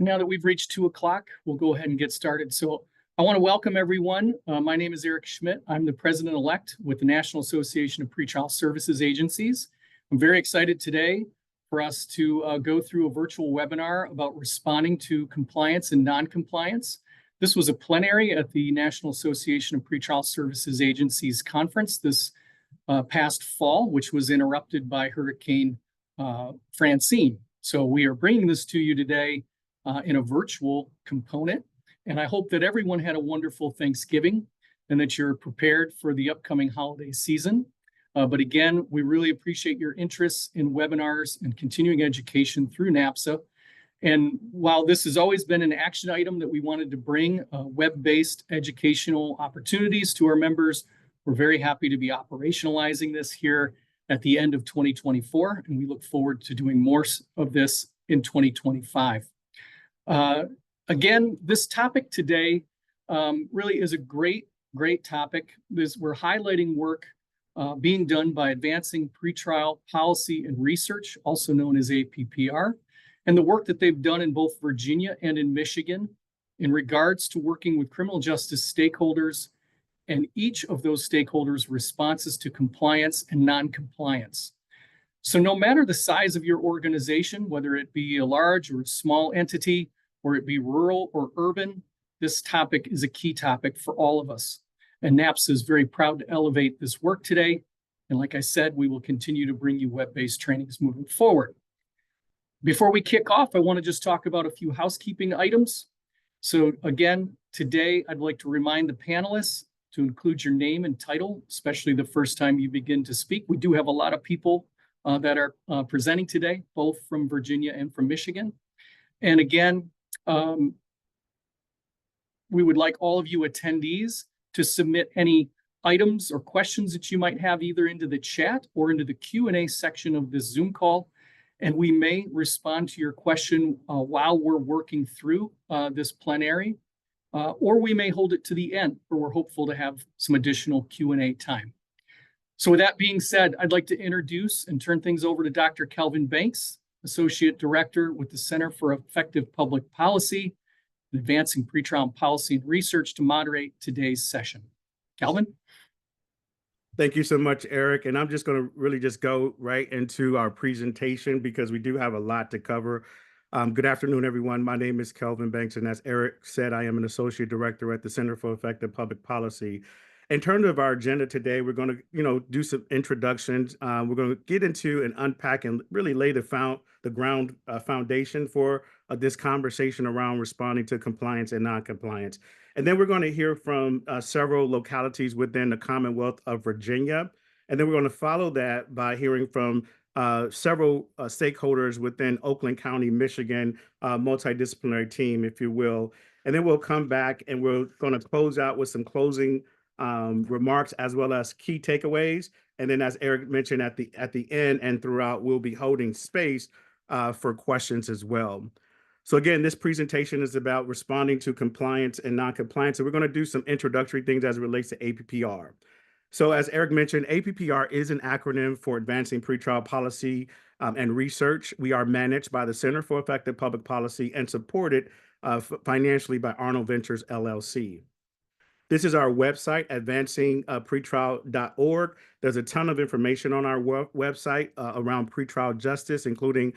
Now that we've reached 2 o'clock, we'll go ahead and get started. So I want to welcome everyone. My name is Eric Schmidt. I'm the president-elect with the National Association of Pretrial Services Agencies. I'm very excited today for us to go through a virtual webinar about responding to compliance and non-compliance. This was a plenary at the National Association of Pretrial Services Agencies conference this past fall, which was interrupted by Hurricane Francine. So we are bringing this to you today in a virtual component. And I hope that everyone had a wonderful Thanksgiving and that you're prepared for the upcoming holiday season. But again, we really appreciate your interest in webinars and continuing education through NAPSA. And while this has always been an action item that we wanted to bring web-based educational opportunities to our members, we're very happy to be operationalizing this here at the end of 2024. And we look forward to doing more of this in 2025. Again, this topic today really is a great topic. We're highlighting work being done by Advancing Pretrial Policy and Research, also known as APPR, and the work that they've done in both Virginia and in Michigan in regards to working with criminal justice stakeholders and each of those stakeholders' responses to compliance and non-compliance. So no matter the size of your organization, whether it be a large or a small entity, or it be rural or urban, this topic is a key topic for all of us. And NAPSA is very proud to elevate this work today. And like I said, we will continue to bring you web-based trainings moving forward. Before we kick off, I want to just talk about a few housekeeping items. So again, today I'd like to remind the panelists to include your name and title, especially the first time you begin to speak. We do have a lot of people that are presenting today, both from Virginia and from Michigan. And again, we would like all of you attendees to submit any items or questions that you might have either into the chat or into the Q&A section of this Zoom call. And we may respond to your question while we're working through this plenary, or we may hold it to the end, where we're hopeful to have some additional Q&A time. So with that being said, I'd like to introduce and turn things over to Dr. Kelvin Banks, Associate Director with the Center for Effective Public Policy, Advancing Pretrial Policy and Research, to moderate today's session. Kelvin? Thank you so much, Eric. And I'm just going to really just go right into our presentation because we do have a lot to cover. Good afternoon, everyone. My name is Kelvin Banks, and as Eric said, I am an Associate Director at the Center for Effective Public Policy. In terms of our agenda today, we're going to, do some introductions. We're going to get into and unpack and really lay the foundation for this conversation around responding to compliance and non-compliance. And then we're going to hear from several localities within the Commonwealth of Virginia. And then we're going to follow that by hearing from several stakeholders within Oakland County, Michigan, multidisciplinary team, if you will. And then we'll come back and we're going to close out with some closing remarks as well as key takeaways. And then, as Eric mentioned, at the end and throughout, we'll be holding space for questions as well. So again, this presentation is about responding to compliance and non-compliance. So we're going to do some introductory things as it relates to APPR. So as Eric mentioned, APPR is an acronym for Advancing Pretrial Policy and Research. We are managed by the Center for Effective Public Policy and supported financially by Arnold Ventures, LLC. This is our website, advancingpretrial.org. There's a ton of information on our website around pretrial justice, including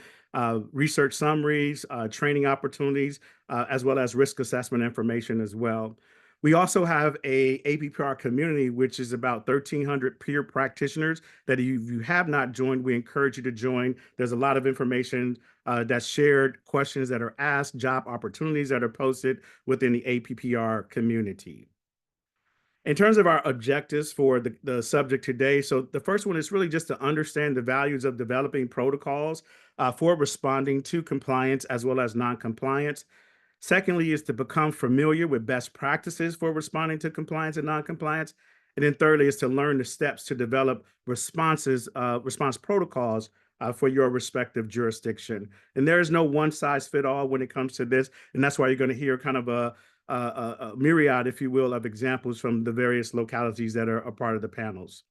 research summaries, training opportunities, as well as risk assessment information as well. We also have a APPR community, which is about 1,300 peer practitioners that if you have not joined, we encourage you to join. There's a lot of information that's shared, questions that are asked, job opportunities that are posted within the APPR community. In terms of our objectives for the subject today, so the first one is really just to understand the values of developing protocols for responding to compliance as well as non-compliance. Secondly is to become familiar with best practices for responding to compliance and non-compliance. And then thirdly is to learn the steps to develop response protocols for your respective jurisdiction. And there is no one size fit all when it comes to this. And that's why you're going to hear kind of a myriad, if you will, of examples from the various localities that are a part of the panels.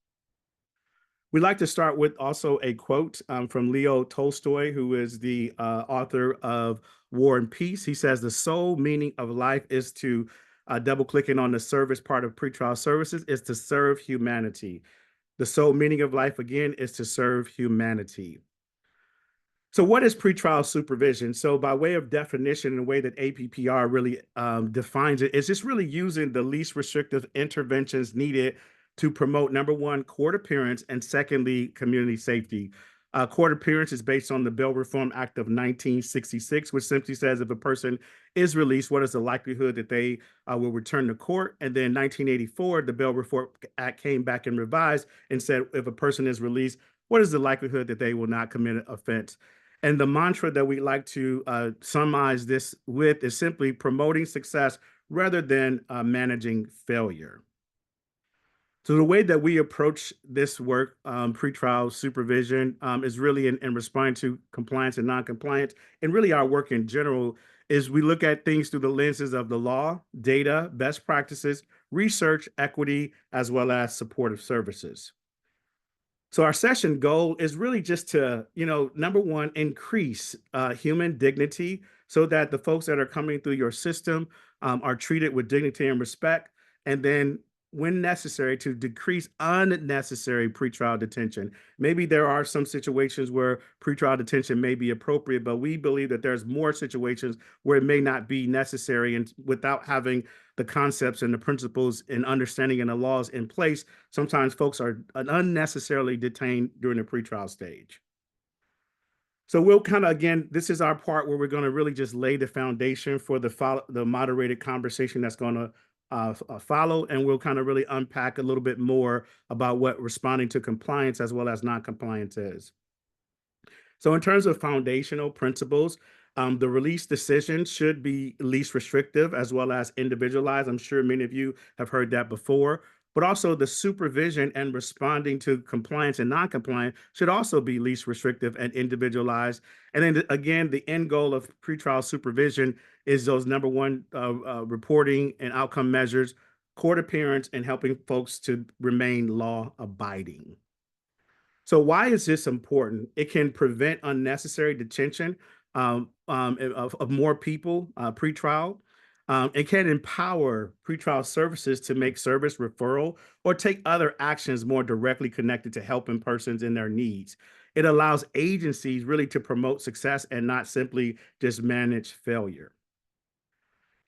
We like to start with also a quote from Leo Tolstoy, who is the author of War and Peace. He says, the sole meaning of life is to, double clicking on the service part of pretrial services, is to serve humanity. The sole meaning of life, again, is to serve humanity. So what is pretrial supervision? So by way of definition, and the way that APPR really defines it, is just really using the least restrictive interventions needed to promote, number one, court appearance, and secondly, community safety. Court appearance is based on the Bail Reform Act of 1966, which simply says if a person is released, what is the likelihood that they will return to court? And then 1984, the Bail Reform Act came back and revised and said if a person is released, what is the likelihood that they will not commit an offense? And the mantra that we like to summarize this with is simply promoting success rather than managing failure. So the way that we approach this work, pretrial supervision, is really in responding to compliance and non-compliance, and really our work in general is we look at things through the lenses of the law, data, best practices, research, equity, as well as supportive services. So our session goal is really just to, number one, increase human dignity so that the folks that are coming through your system are treated with dignity and respect. And then when necessary, to decrease unnecessary pretrial detention. Maybe there are some situations where pretrial detention may be appropriate, but we believe that there's more situations where it may not be necessary. And without having the concepts and the principles and understanding and the laws in place, sometimes folks are unnecessarily detained during the pretrial stage. So we'll kind of, again, this is our part where we're going to really just lay the foundation for the moderated conversation that's going to follow, and we'll kind of really unpack a little bit more about what responding to compliance as well as non-compliance is. So in terms of foundational principles, the release decision should be least restrictive as well as individualized. I'm sure many of you have heard that before, but also the supervision and responding to compliance and non-compliance should also be least restrictive and individualized. And then again, the end goal of pretrial supervision is those number one, reporting and outcome measures, court appearance, and helping folks to remain law abiding. So why is this important? It can prevent unnecessary detention of more people pretrial. It can empower pretrial services to make service referral or take other actions more directly connected to helping persons in their needs. It allows agencies really to promote success and not simply just manage failure.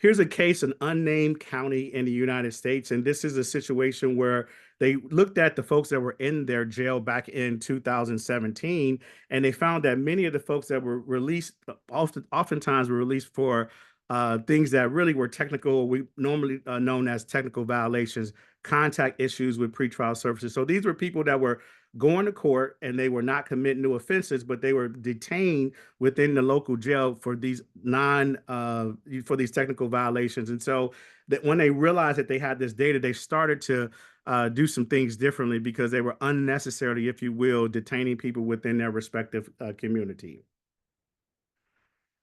Here's a case, an unnamed county in the United States, and this is a situation where they looked at the folks that were in their jail back in 2017, and they found that many of the folks that were released, oftentimes were released for things that really were technical, we normally known as technical violations, contact issues with pretrial services. So these were people that were going to court and they were not committing new offenses, but they were detained within the local jail for these for these technical violations. And so that when they realized that they had this data, they started to do some things differently because they were unnecessarily, if you will, detaining people within their respective community.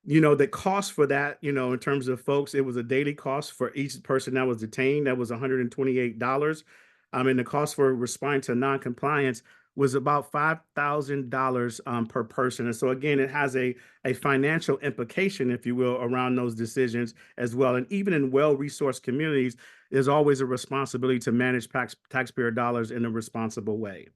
The cost for that, in terms of folks, it was a daily cost for each person that was detained. That was $128. And the cost for responding to non-compliance was about $5,000 per person. And so again, it has a financial implication, if you will, around those decisions as well. And even in well-resourced communities, there's always a responsibility to manage taxpayer dollars in a responsible way.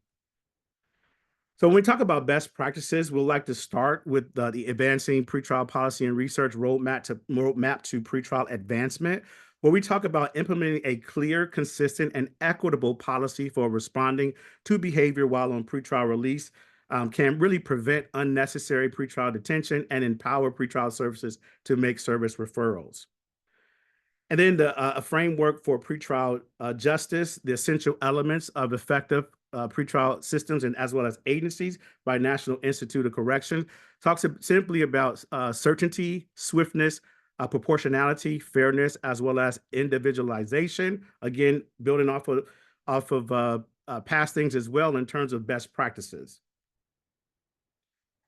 So when we talk about best practices, we'll like to start with the Advancing Pretrial Policy and Research Roadmap to Pretrial Advancement, where we talk about implementing a clear, consistent, and equitable policy for responding to behavior while on pretrial release, can really prevent unnecessary pretrial detention and empower pretrial services to make service referrals. And then a framework for pretrial justice, the essential elements of effective pretrial systems and as well as agencies by National Institute of Correction, talks simply about certainty, swiftness, proportionality, fairness, as well as individualization. Again, building off of past things as well in terms of best practices.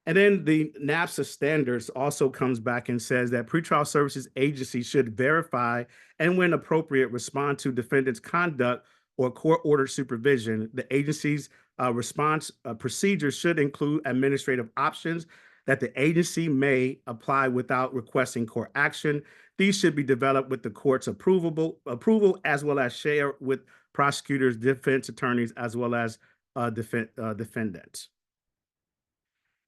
And then the NAFSA standards also comes back and says that pretrial services agencies should verify and, when appropriate, respond to defendants' conduct or court-ordered supervision. The agencies response procedures should include administrative options that the agency may apply without requesting court action. These should be developed with the court's approval as well as shared with prosecutors, defense attorneys, as well as defendants.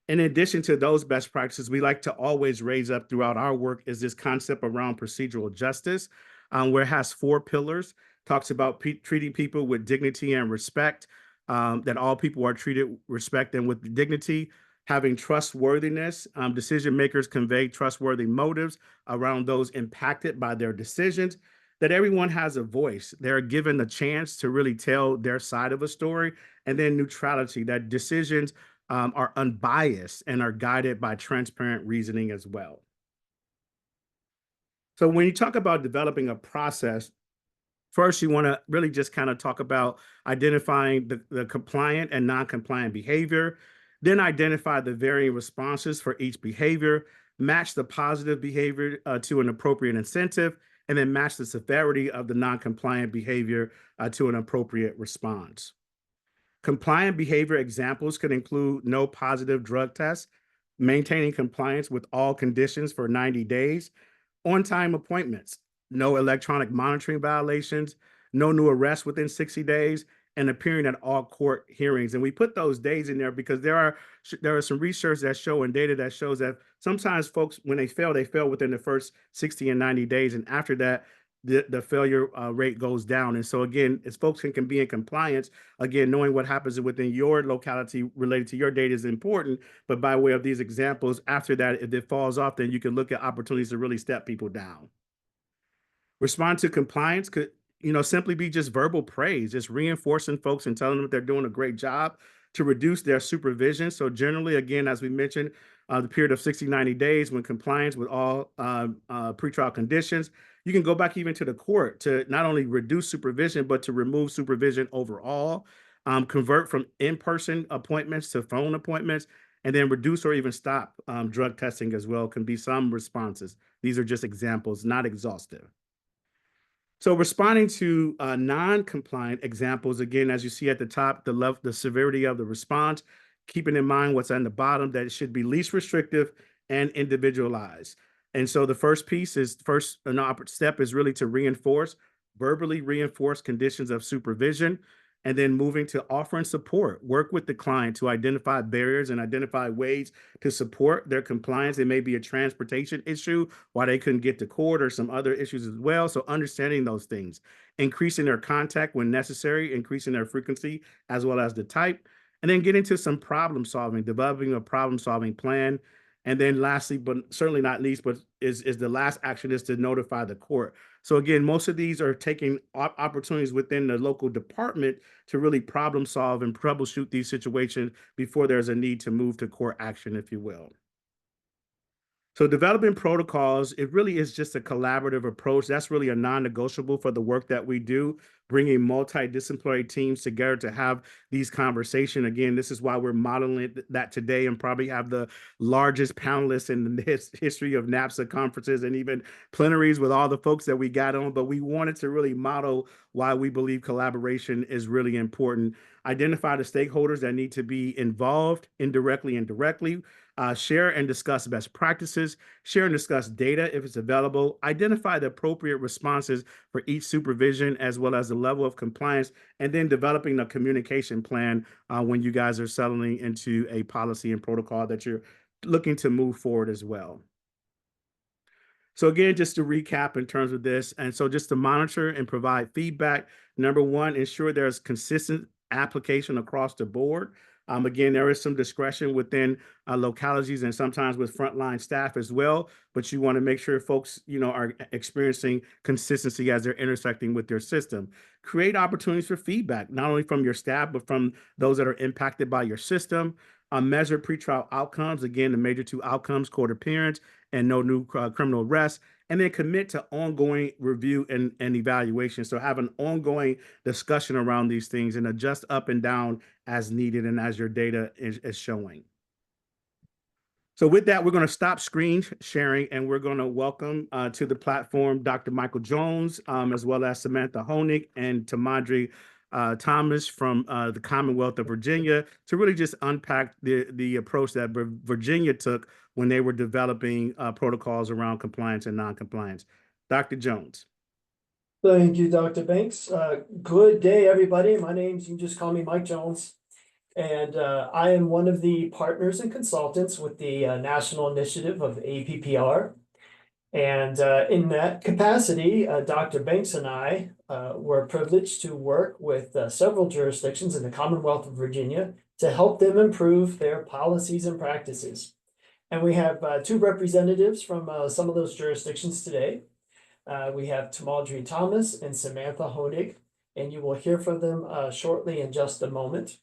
In addition to those best practices, we like to always raise up throughout our work is this concept around procedural justice, where it has 4 pillars. Talks about treating people with dignity and respect, that all people are treated respect and with dignity, having trustworthiness. Decision makers convey trustworthy motives around those impacted by their decisions, that everyone has a voice. They're given a chance to really tell their side of a story, and then neutrality, that decisions are unbiased and are guided by transparent reasoning as well. So when you talk about developing a process, first, you want to really just kind of talk about identifying the compliant and non-compliant behavior, then identify the varying responses for each behavior, match the positive behavior to an appropriate incentive, and then match the severity of the non-compliant behavior to an appropriate response. Compliant behavior examples could include no positive drug tests, maintaining compliance with all conditions for 90 days, on-time appointments, no electronic monitoring violations, no new arrests within 60 days, and appearing at all court hearings. And we put those days in there because there are some research that show and data that shows that sometimes folks, when they fail within the first 60 and 90 days. And after that, the failure rate goes down. And so again, as folks can be in compliance, again, knowing what happens within your locality related to your data is important. But by way of these examples, after that, if it falls off, then you can look at opportunities to really step people down. Respond to compliance could, simply be just verbal praise, just reinforcing folks and telling them that they're doing a great job to reduce their supervision. So generally, again, as we mentioned, the period of 60, 90 days when compliance with all pretrial conditions, you can go back even to the court to not only reduce supervision, but to remove supervision overall, convert from in-person appointments to phone appointments, and then reduce or even stop drug testing as well can be some responses. These are just examples, not exhaustive. So responding to non-compliant examples, again, as you see at the top, the severity of the response, keeping in mind what's on the bottom, that it should be least restrictive and individualized. And so the first step is really to verbally reinforce conditions of supervision, and then moving to offering support, work with the client to identify barriers and identify ways to support their compliance. It may be a transportation issue, why they couldn't get to court, or some other issues as well. So understanding those things, increasing their contact when necessary, increasing their frequency as well as the type, and then get into some problem solving, developing a problem solving plan. And then lastly, but certainly not least, but is the last action is to notify the court. So again, most of these are taking opportunities within the local department to really problem solve and troubleshoot these situations before there's a need to move to court action, if you will. So developing protocols, it really is just a collaborative approach. That's really a non-negotiable for the work that we do, bringing multidisciplinary teams together to have these conversations. Again, this is why we're modeling that today and probably have the largest panelists in the history of NAPSA conferences and even plenaries with all the folks that we got on. But we wanted to really model why we believe collaboration is really important. Identify the stakeholders that need to be involved indirectly and directly. Share and discuss best practices, share and discuss data if it's available, identify the appropriate responses for each supervision as well as the level of compliance, and then developing a communication plan when you guys are settling into a policy and protocol that you're looking to move forward as well. So again, just to recap in terms of this, and so just to monitor and provide feedback, number one, ensure there's consistent application across the board. Again, there is some discretion within localities and sometimes with frontline staff as well, but you want to make sure folks, are experiencing consistency as they're intersecting with their system. Create opportunities for feedback, not only from your staff, but from those that are impacted by your system. Measure pretrial outcomes. Again, the major 2 outcomes, court appearance and no new criminal arrests. And then commit to ongoing review and evaluation. So have an ongoing discussion around these things and adjust up and down as needed and as your data is showing. So with that, we're going to stop screen sharing and we're going to welcome to the platform Dr. Michael Jones, as well as Samantha Honig and Tamadri Thomas from the Commonwealth of Virginia to really just unpack the approach that Virginia took when they were developing protocols around compliance and noncompliance. Dr. Jones. Thank you, Dr. Banks. Good day, everybody. My name's, you can just call me Mike Jones. And I am one of the partners and consultants with the National Initiative of APPR. And in that capacity, Dr. Banks and I were privileged to work with several jurisdictions in the Commonwealth of Virginia to help them improve their policies and practices. And we have two representatives from some of those jurisdictions today. We have Tamaldri Thomas and Samantha Honig, and you will hear from them shortly in just a moment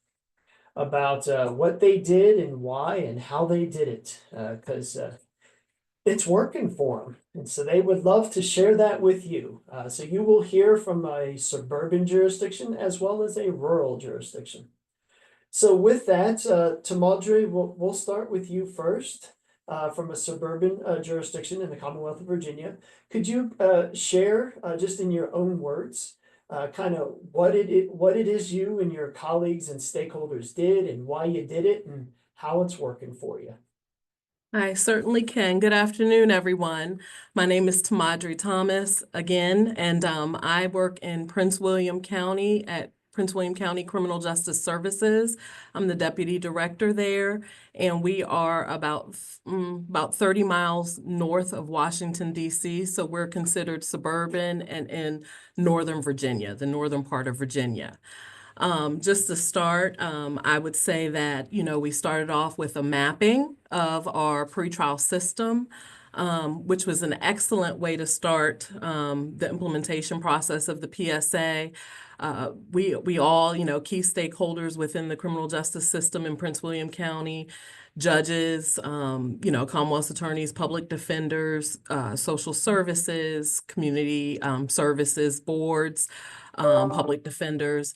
about what they did and why and how they did it, because it's working for them. And so they would love to share that with you. So you will hear from a suburban jurisdiction as well as a rural jurisdiction. So with that, Tamaldri, we'll start with you first. From a suburban jurisdiction in the Commonwealth of Virginia. Could you share, just in your own words, kind of what it is you and your colleagues and stakeholders did and why you did it and how it's working for you? I certainly can. Good afternoon, everyone. My name is Tamaldri Thomas again, and I work in Prince William County at Prince William County Criminal Justice Services. I'm the deputy director there, and we are about 30 miles north of Washington, D.C., so we're considered suburban and in northern Virginia, the northern part of Virginia. Just to start, I would say that, we started off with a mapping of our pretrial system, which was an excellent way to start the implementation process of the PSA. We all, key stakeholders within the criminal justice system in Prince William County, judges, Commonwealth attorneys, public defenders, social services, community services boards, public defenders,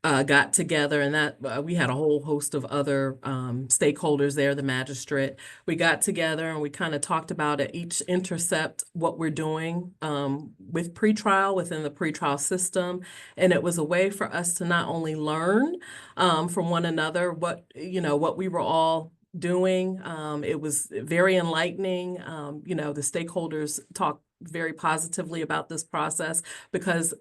got together, and that we had a whole host of other stakeholders there, the magistrate. We got together and we kind of talked about at each intercept what we're doing with pretrial, within the pretrial system. And it was a way for us to not only learn from one another what we were all doing. It was very enlightening. The stakeholders talked very positively about this process because,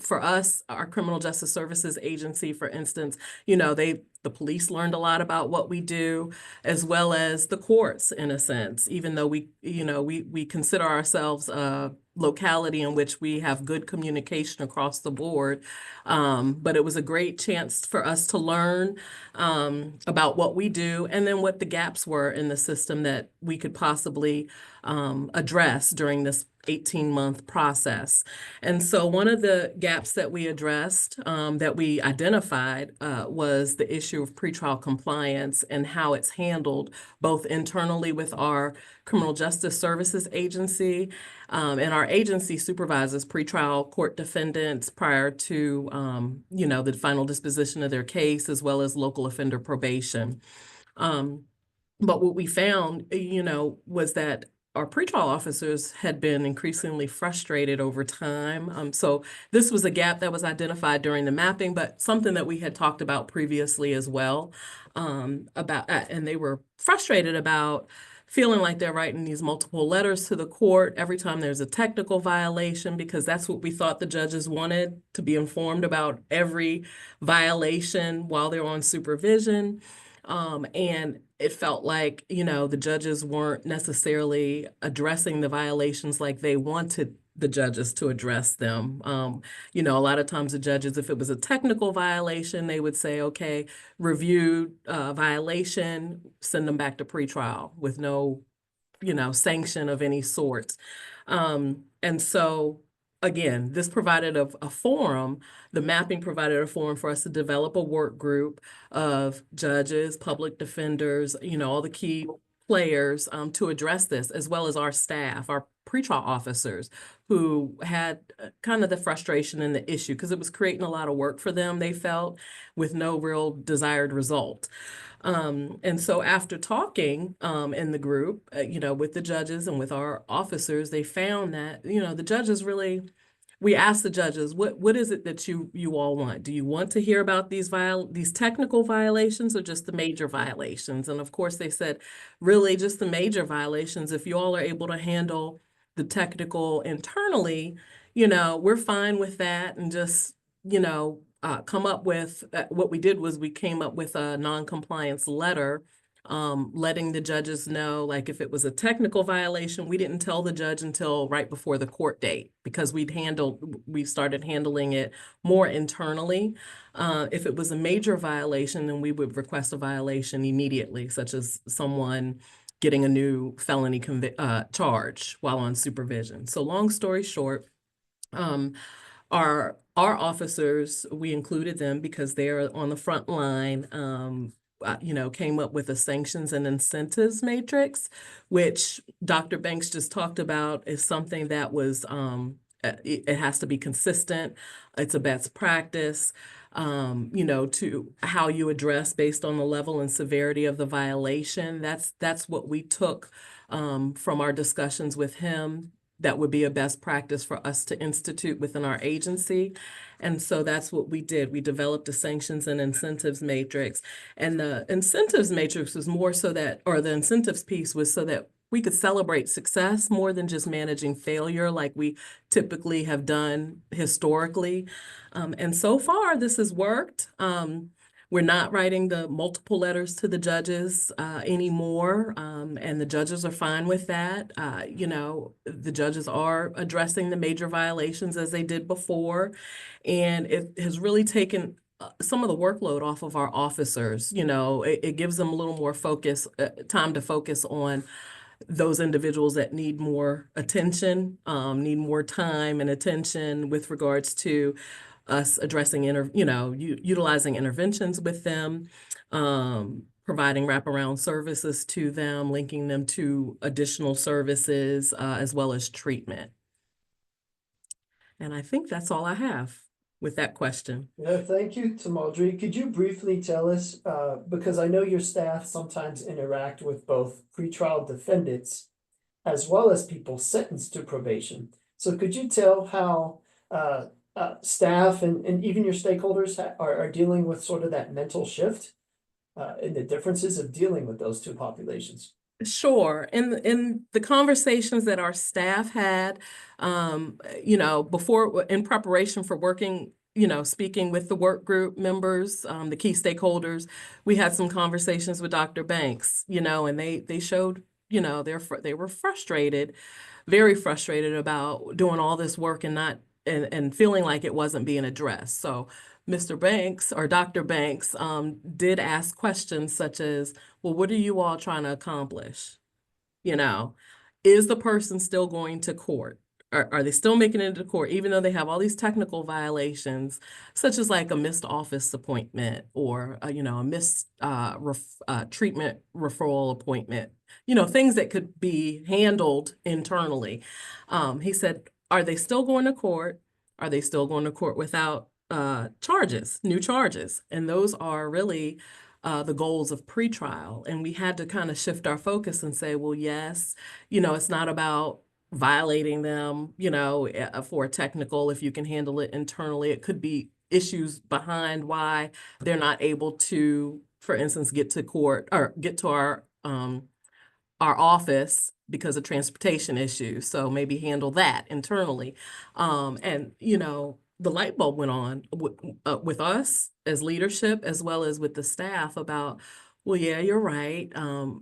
for us, our criminal justice services agency, for instance, the police learned a lot about what we do, as well as the courts, in a sense, even though we consider ourselves a locality in which we have good communication across the board. But it was a great chance for us to learn about what we do and then what the gaps were in the system that we could possibly address during this 18-month process. And so one of the gaps that we addressed, that we identified, was the issue of pretrial compliance and how it's handled both internally with our criminal justice services agency, and our agency supervises pretrial court defendants prior to, the final disposition of their case, as well as local offender probation. But what we found, was that our pretrial officers had been increasingly frustrated over time. So this was a gap that was identified during the mapping, but something that we had talked about previously as well, and they were frustrated about feeling like they're writing these multiple letters to the court every time there's a technical violation, because that's what we thought the judges wanted, to be informed about every violation while they're on supervision. And it felt like, the judges weren't necessarily addressing the violations like they wanted the judges to address them. A lot of times the judges, if it was a technical violation, they would say, okay, review violation, send them back to pretrial with no, sanction of any sort. And so, again, this provided a forum. The mapping provided a forum for us to develop a work group of judges, public defenders, all the key players to address this, as well as our staff, our pretrial officers, who had kind of the frustration and the issue because it was creating a lot of work for them, they felt, with no real desired result. And so after talking in the group, with the judges and with our officers, they found that, the judges really we asked the judges, what is it that you all want? Do you want to hear about these technical violations or just the major violations? And of course, they said, really just the major violations. If you all are able to handle the technical internally, we're fine with that, and just, come up with, what we did was we came up with a non-compliance letter, letting the judges know, like if it was a technical violation, we didn't tell the judge until right before the court date, because we started handling it more internally. If it was a major violation, then we would request a violation immediately, such as someone getting a new felony charge while on supervision. So long story short, our officers, we included them because they're on the front line, came up with a sanctions and incentives matrix, which Dr. Banks just talked about, is something that was, it has to be consistent. It's a best practice, to how you address based on the level and severity of the violation. That's what we took from our discussions with him. That would be a best practice for us to institute within our agency. And so that's what we did. We developed a sanctions and incentives matrix. And the incentives matrix was more so that, or the incentives piece was so that we could celebrate success more than just managing failure like we typically have done historically. And so far, this has worked. We're not writing the multiple letters to the judges anymore, and the judges are fine with that. The judges are addressing the major violations as they did before, and it has really taken some of the workload off of our officers. It gives them a little more time to focus on those individuals that need more attention, need more time and attention with regards to us addressing, utilizing interventions with them, providing wraparound services to them, linking them to additional services, as well as treatment. And I think that's all I have with that question. Yeah, thank you, Tamaldri. Could you briefly tell us, because I know your staff sometimes interact with both pretrial defendants as well as people sentenced to probation. So could you tell how staff and even your stakeholders are dealing with sort of that mental shift and the differences of dealing with those two populations? Sure. In the conversations that our staff had, before, in preparation for working, speaking with the work group members, the key stakeholders, we had some conversations with Dr. Banks, and they showed, they were frustrated, very frustrated about doing all this work and not, and feeling like it wasn't being addressed. So Mr. Banks or Dr. Banks did ask questions such as, well, what are you all trying to accomplish? Is the person still going to court? Are they still making it into court, even though they have all these technical violations, such as like a missed office appointment or, a missed treatment referral appointment, things that could be handled internally. He said, are they still going to court? Are they still going to court without new charges? And those are really the goals of pretrial. And we had to kind of shift our focus and say, well, yes, it's not about violating them, for a technical, if you can handle it internally. It could be issues behind why they're not able to, for instance, get to court or get to our office because of transportation issues. So maybe handle that internally. And, the light bulb went on with us as leadership, as well as with the staff about, well, yeah, you're right.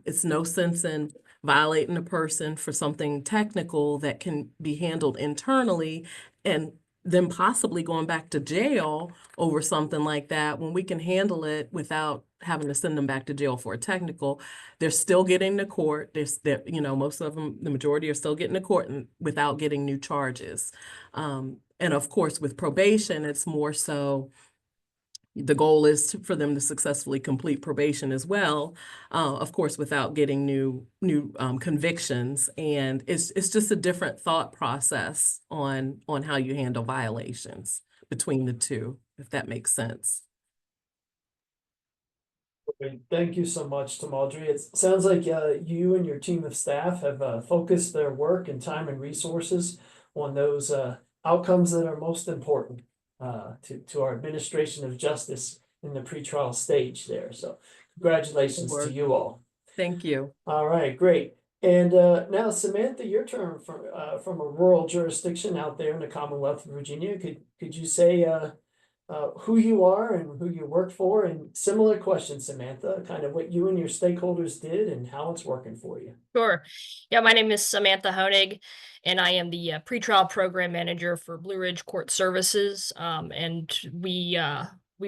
It's no sense in violating a person for something technical that can be handled internally and then possibly going back to jail over something like that, when we can handle it without having to send them back to jail for a technical. They're still getting to court. Most of them, the majority, are still getting to court without getting new charges. And of course, with probation, it's more so the goal is for them to successfully complete probation as well, of course, without getting new convictions. And it's just a different thought process on how you handle violations between the two, if that makes sense. Great. Thank you so much, Tamaldri. It sounds like you and your team of staff have focused their work and time and resources on those outcomes that are most important to our administration of justice in the pretrial stage there. So congratulations to you all. Thank you. All right, great. And now Samantha, your turn from a rural jurisdiction out there in the Commonwealth of Virginia. Could you say who you are and who you work for? And similar question, Samantha, kind of what you and your stakeholders did and how it's working for you. Sure. Yeah, my name is Samantha Honig, and I am the pretrial program manager for Blue Ridge Court Services. And we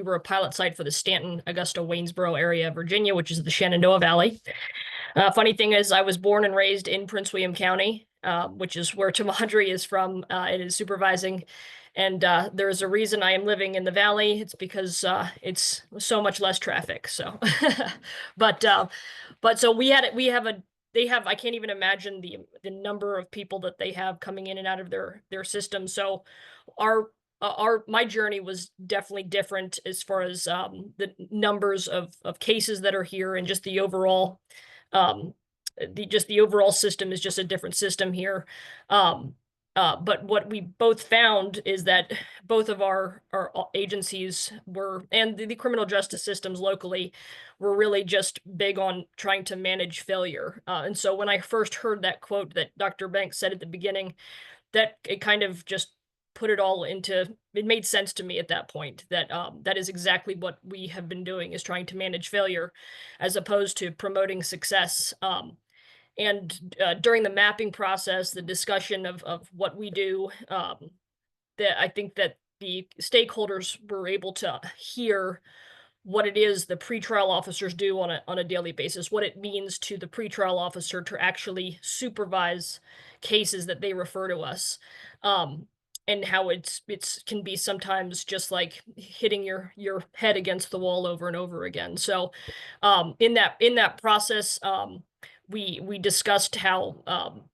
were a pilot site for the Stanton, Augusta, Waynesboro area of Virginia, which is the Shenandoah Valley. Funny thing is, I was born and raised in Prince William County, which is where Tamadri is from. It is supervising. And there is a reason I am living in the valley. It's because it's so much less traffic. So, but so they have, I can't even imagine the number of people that they have coming in and out of their system. So my journey was definitely different as far as the numbers of cases that are here, and just the overall the overall system is just a different system here. But what we both found is that both of our agencies and the criminal justice systems locally were really just big on trying to manage failure. And so when I first heard that quote that Dr. Banks said at the beginning, that it kind of just put it all into, it made sense to me at that point that that is exactly what we have been doing, is trying to manage failure as opposed to promoting success. And during the mapping process, the discussion of what we do, that I think that the stakeholders were able to hear what it is the pretrial officers do on a daily basis, what it means to the pretrial officer to actually supervise cases that they refer to us, and how it's can be sometimes just like hitting your head against the wall over and over again. So in that process, we discussed how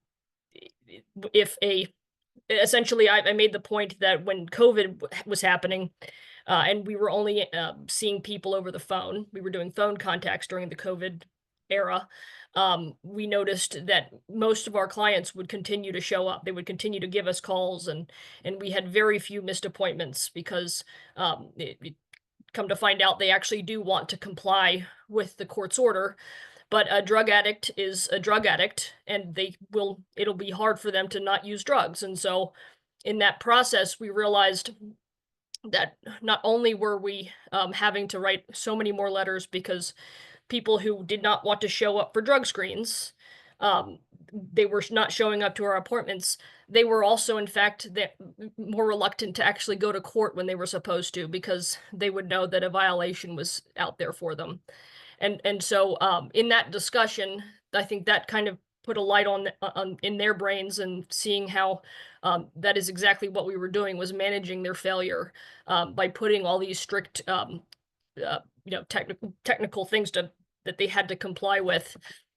essentially I made the point that when COVID was happening, and we were only seeing people over the phone, we were doing phone contacts during the COVID era, we noticed that most of our clients would continue to show up. They would continue to give us calls, and we had very few missed appointments because come to find out they actually do want to comply with the court's order. But a drug addict is a drug addict, and it'll be hard for them to not use drugs. And so in that process, we realized that not only were we having to write so many more letters because people who did not want to show up for drug screens, they were not showing up to our appointments. They were also, in fact, more reluctant to actually go to court when they were supposed to, because they would know that a violation was out there for them. And so in that discussion, I think that kind of put a light on in their brains, and seeing how that is exactly what we were doing, was managing their failure by putting all these strict technical things that they had to comply with.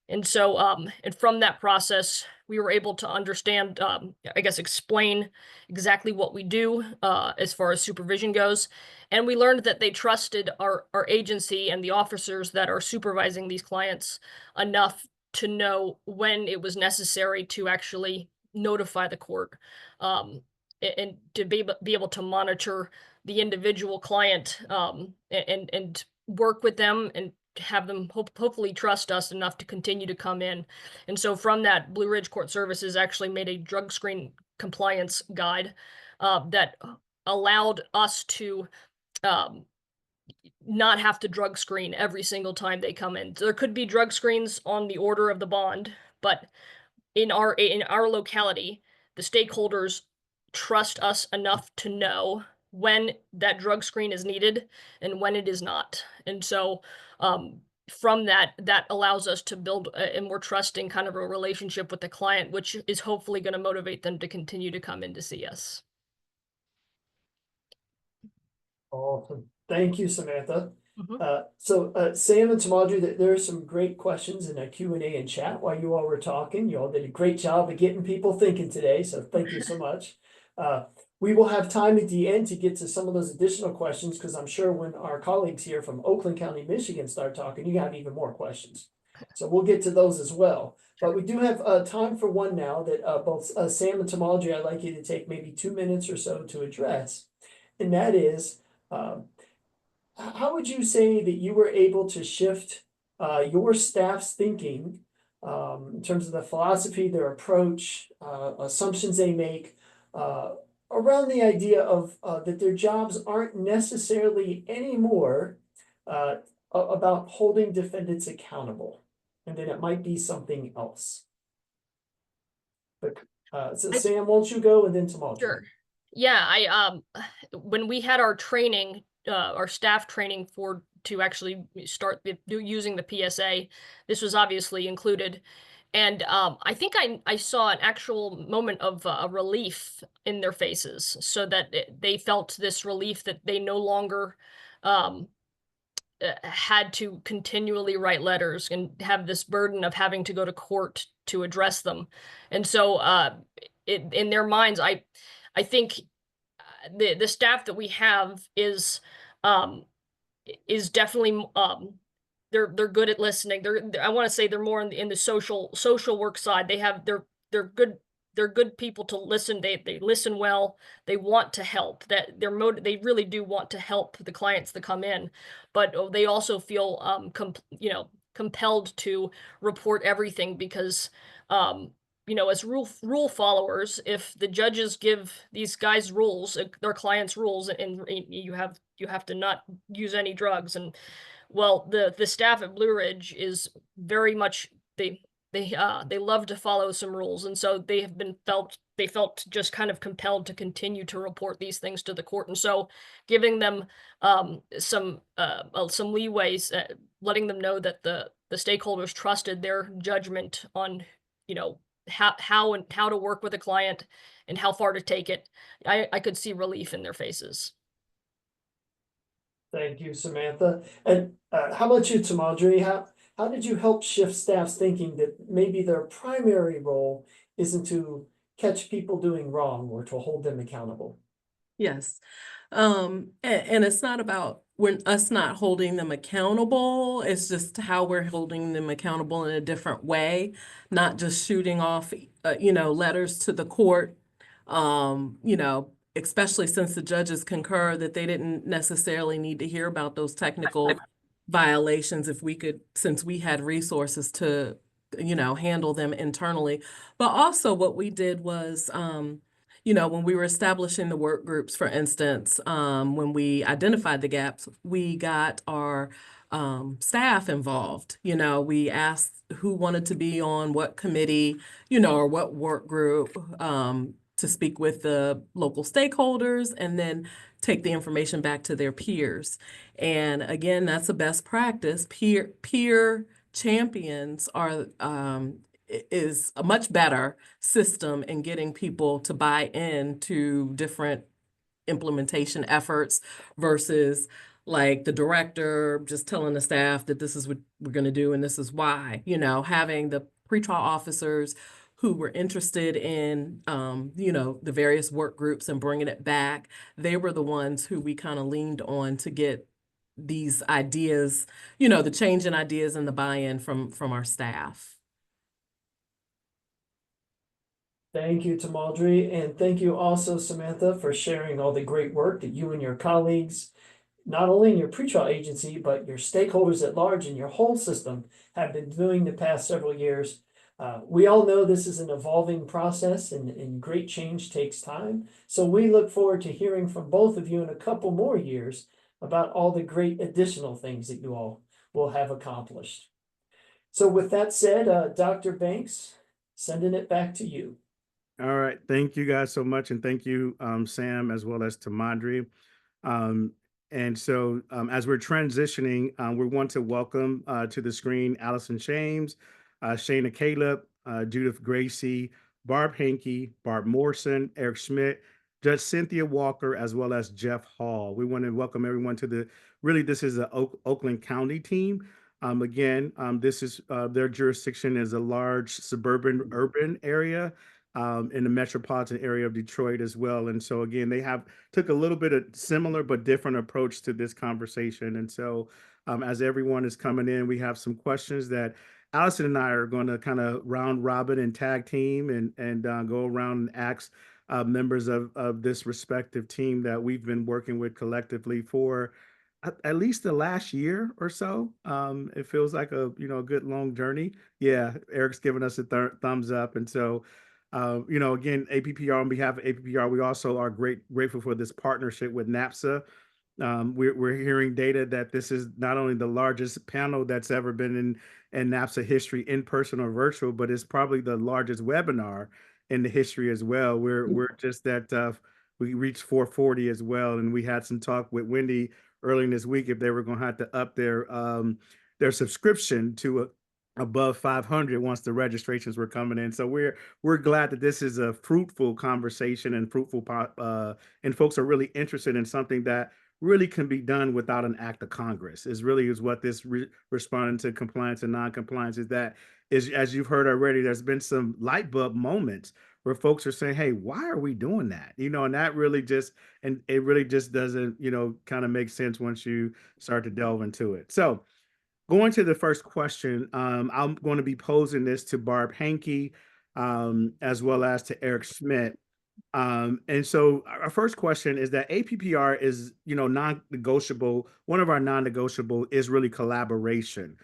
And so and from that process, we were able to understand, I guess, explain exactly what we do as far as supervision goes. And we learned that they trusted our agency and the officers that are supervising these clients enough to know when it was necessary to actually notify the court, and to be able to monitor the individual client, and work with them and have them hopefully trust us enough to continue to come in. And so from that, Blue Ridge Court Services actually made a drug screen compliance guide that allowed us to not have to drug screen every single time they come in. There could be drug screens on the order of the bond, but in our locality, the stakeholders trust us enough to know when that drug screen is needed and when it is not. And so from that allows us to build a more trusting kind of a relationship with the client, which is hopefully going to motivate them to continue to come in to see us. Awesome. Thank you, Samantha. Mhm. So Sam and Tamadri, there are some great questions in a Q&A and chat while you all were talking. You all did a great job of getting people thinking today, so thank you so much. We will have time at the end to get to some of those additional questions, because I'm sure when our colleagues here from Oakland County, Michigan start talking, you have even more questions. So we'll get to those as well. But we do have time for one now that both Sam and Tamadri, I'd like you to take maybe 2 minutes or so to address. And that is, how would you say that you were able to shift your staff's thinking in terms of the philosophy, their approach, assumptions they make around the idea of that their jobs aren't necessarily anymore about holding defendants accountable, and then it might be something else. But so Sam, won't you go and then Tamadri? Sure. Yeah, when we had our training, our staff training to actually start using the PSA, this was obviously included. And I think I saw an actual moment of a relief in their faces, so that they felt this relief that they no longer had to continually write letters and have this burden of having to go to court to address them. And so in their minds, I think the staff that we have is definitely they're good at listening. I want to say they're more in the social work side. They're good people to listen. They listen well. They want to help. They really do want to help the clients that come in, but they also feel compelled to report everything because as rule followers, if the judges give these guys rules, their clients rules, and you have to not use any drugs, and well, the staff at Blue Ridge is very much they love to follow some rules, and so they felt just kind of compelled to continue to report these things to the court, and so giving them some leeways, letting them know that the stakeholders trusted their judgment on how to work with a client and how far to take it. I could see relief in their faces. Thank you, Samantha. And how about you, Tamadri? How did you help shift staff's thinking that maybe their primary role isn't to catch people doing wrong or to hold them accountable? Yes. And it's not about us not holding them accountable. It's just how we're holding them accountable in a different way, not just shooting off, letters to the court, especially since the judges concur that they didn't necessarily need to hear about those technical violations since we had resources to, handle them internally. But also what we did was, when we were establishing the work groups, for instance, when we identified the gaps, we got our staff involved. We asked who wanted to be on what committee, or what work group to speak with the local stakeholders and then take the information back to their peers. And again, that's a best practice. Peer champions is a much better system in getting people to buy into different implementation efforts versus like the director just telling the staff that this is what we're going to do and this is why. Having the pretrial officers who were interested in, the various work groups and bringing it back, they were the ones who we kind of leaned on to get these ideas, the change in ideas and the buy-in from our staff. Thank you, Tamadri, and thank you also, Samantha, for sharing all the great work that you and your colleagues, not only in your pretrial agency, but your stakeholders at large and your whole system have been doing the past several years. We all know this is an evolving process and great change takes time. So we look forward to hearing from both of you in a couple more years about all the great additional things that you all will have accomplished. So with that said, Dr. Banks, sending it back to you. All right. Thank you guys so much. And thank you, Sam, as well as Tamadri. And so as we're transitioning, we want to welcome to the screen Allison Shames, Shayna Caleb, Judith Gracie, Barb Hankey, Barb Morrison, Eric Schmidt, Judge Cynthia Walker, as well as Jeff Hall. We want to welcome everyone to this is the Oakland County team. This is their jurisdiction is a large suburban urban area in the metropolitan area of Detroit as well. And so again, they took a little bit of similar but different approach to this conversation. And so as everyone is coming in, we have some questions that Allison and I are going to kind of round robin and tag team and go around and ask members of this respective team that we've been working with collectively for at least the last year or so. It feels like a a good long journey. Yeah, Eric's giving us a thumbs up, and so again, APPR, on behalf of APPR, we also are grateful for this partnership with NAPSA. We're hearing data that this is not only the largest panel that's ever been in NAPSA history, in person or virtual, but it's probably the largest webinar in the history as well. We're just that we reached 440 as well, and we had some talk with Wendy earlier this week if they were going to have to up their subscription to above 500 once the registrations were coming in. So we're glad that this is a fruitful conversation and and folks are really interested in something that really can be done without an act of Congress. Is what this responding to compliance and non-compliance is, as you've heard already. There's been some light bulb moments where folks are saying, hey, why are we doing that? And that really it really just doesn't, kind of make sense once you start to delve into it. So going to the first question, I'm going to be posing this to Barb Hankey, as well as to Eric Schmidt. And so our first question is that APPR is, non-negotiable. One of our non-negotiable is really collaboration.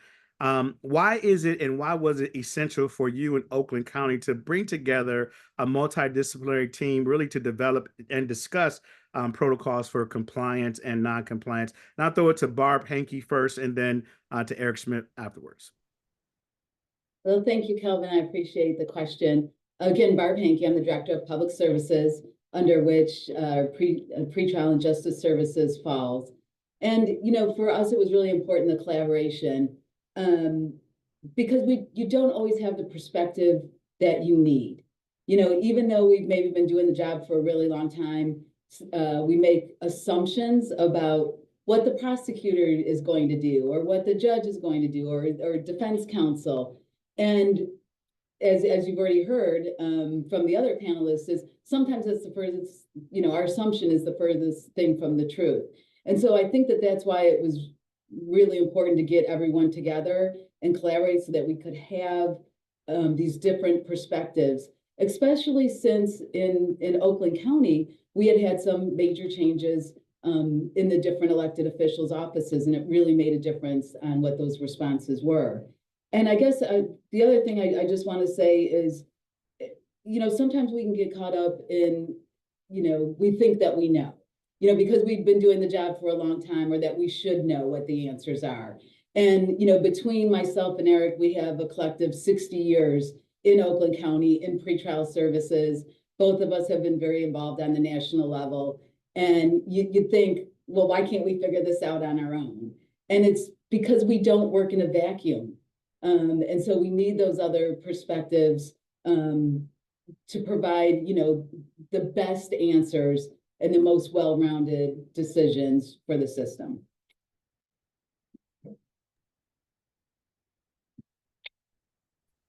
Why is it, and why was it essential for you in Oakland County to bring together a multidisciplinary team really to develop and discuss protocols for compliance and non-compliance? And I'll throw it to Barb Hankey first, and then to Eric Schmidt afterwards. Well, thank you, Kelvin. I appreciate the question. Again, Barb Hankey, I'm the Director of Public Services, under which Pretrial and Justice Services falls. And, for us, it was really important, the collaboration, because you don't always have the perspective that you need. Even though we've maybe been doing the job for a really long time, we make assumptions about what the prosecutor is going to do, or what the judge is going to do, or defense counsel. And as you've already heard from the other panelists, is sometimes it's the furthest, our assumption is the furthest thing from the truth. And so I think that that's why it was really important to get everyone together and collaborate so that we could have these different perspectives, especially since in Oakland County, we had some major changes in the different elected officials' offices, and it really made a difference on what those responses were. And I guess the other thing I just want to say is, sometimes we can get caught up in, we think that we know, because we've been doing the job for a long time, or that we should know what the answers are. And, between myself and Eric, we have a collective 60 years in Oakland County in pretrial services. Both of us have been very involved on the national level. And you think, well, why can't we figure this out on our own? And it's because we don't work in a vacuum. And so we need those other perspectives to provide, the best answers and the most well-rounded decisions for the system.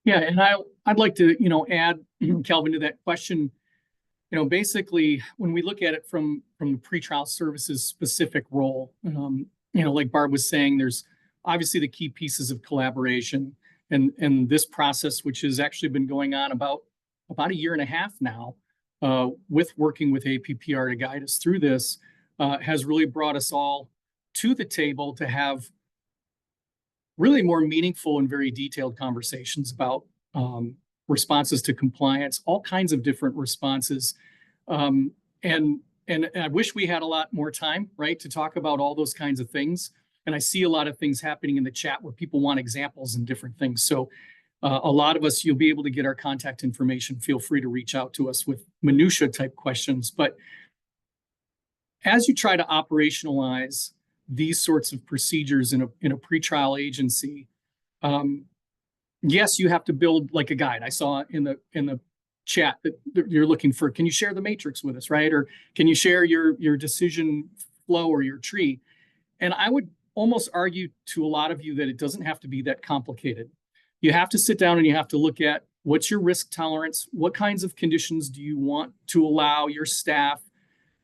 Yeah, and I'd like to, add, Kelvin, to that question. Basically, when we look at it from the pretrial services specific role, like Barb was saying, there's obviously the key pieces of collaboration, and this process, which has actually been going on about a year and a half now, with working with APPR to guide us through this, has really brought us all to the table to have really more meaningful and very detailed conversations about responses to compliance, all kinds of different responses. And I wish we had a lot more time, right, to talk about all those kinds of things. And I see a lot of things happening in the chat where people want examples and different things. So a lot of us, you'll be able to get our contact information. Feel free to reach out to us with minutia type questions. But as you try to operationalize these sorts of procedures in a pretrial agency, yes, you have to build like a guide. I saw in the chat that you're looking for, can you share the matrix with us, right? Or can you share your decision flow or your tree? And I would almost argue to a lot of you that it doesn't have to be that complicated. You have to sit down and you have to look at what's your risk tolerance, what kinds of conditions do you want to allow your staff.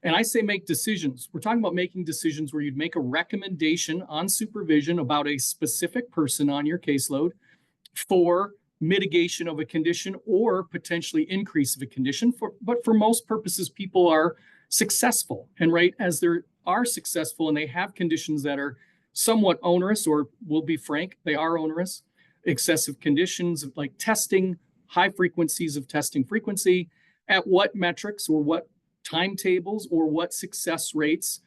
And I say make decisions. We're talking about making decisions where you'd make a recommendation on supervision about a specific person on your caseload. for mitigation of a condition or potentially increase of a condition. But for most purposes, people are successful. And right as they are successful and they have conditions that are somewhat onerous, or we'll be frank, they are onerous, excessive conditions like testing, high frequencies of testing frequency, at what metrics or what timetables or what success rates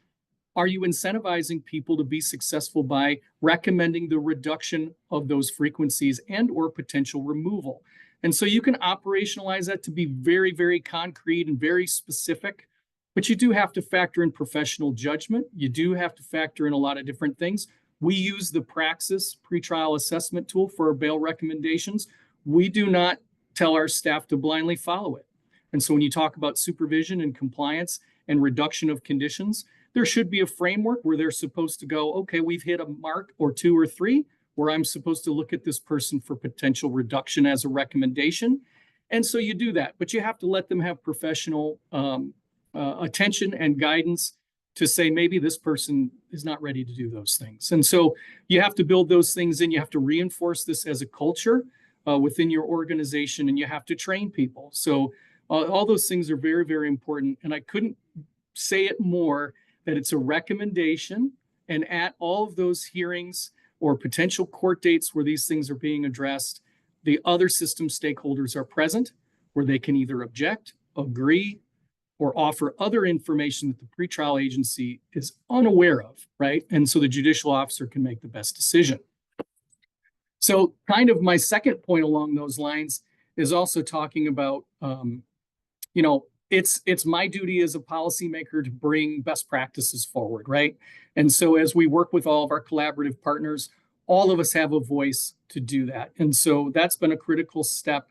are you incentivizing people to be successful by recommending the reduction of those frequencies and or potential removal? And so you can operationalize that to be very, very concrete and very specific, but you do have to factor in professional judgment. You do have to factor in a lot of different things. We use the Praxis pretrial assessment tool for our bail recommendations. We do not tell our staff to blindly follow it. And so when you talk about supervision and compliance and reduction of conditions, there should be a framework where they're supposed to go, okay, we've hit a mark or 2 or 3 where I'm supposed to look at this person for potential reduction as a recommendation. And so you do that, but you have to let them have professional attention and guidance to say, maybe this person is not ready to do those things. And so you have to build those things in. You have to reinforce this as a culture within your organization, and you have to train people. So all those things are very, very important. And I couldn't say it more that it's a recommendation. And at all of those hearings or potential court dates where these things are being addressed, the other system stakeholders are present, where they can either object, agree, or offer other information that the pretrial agency is unaware of, right? And so the judicial officer can make the best decision. So kind of my second point along those lines is also talking about, it's my duty as a policymaker to bring best practices forward, right? And so as we work with all of our collaborative partners, all of us have a voice to do that. And so that's been a critical step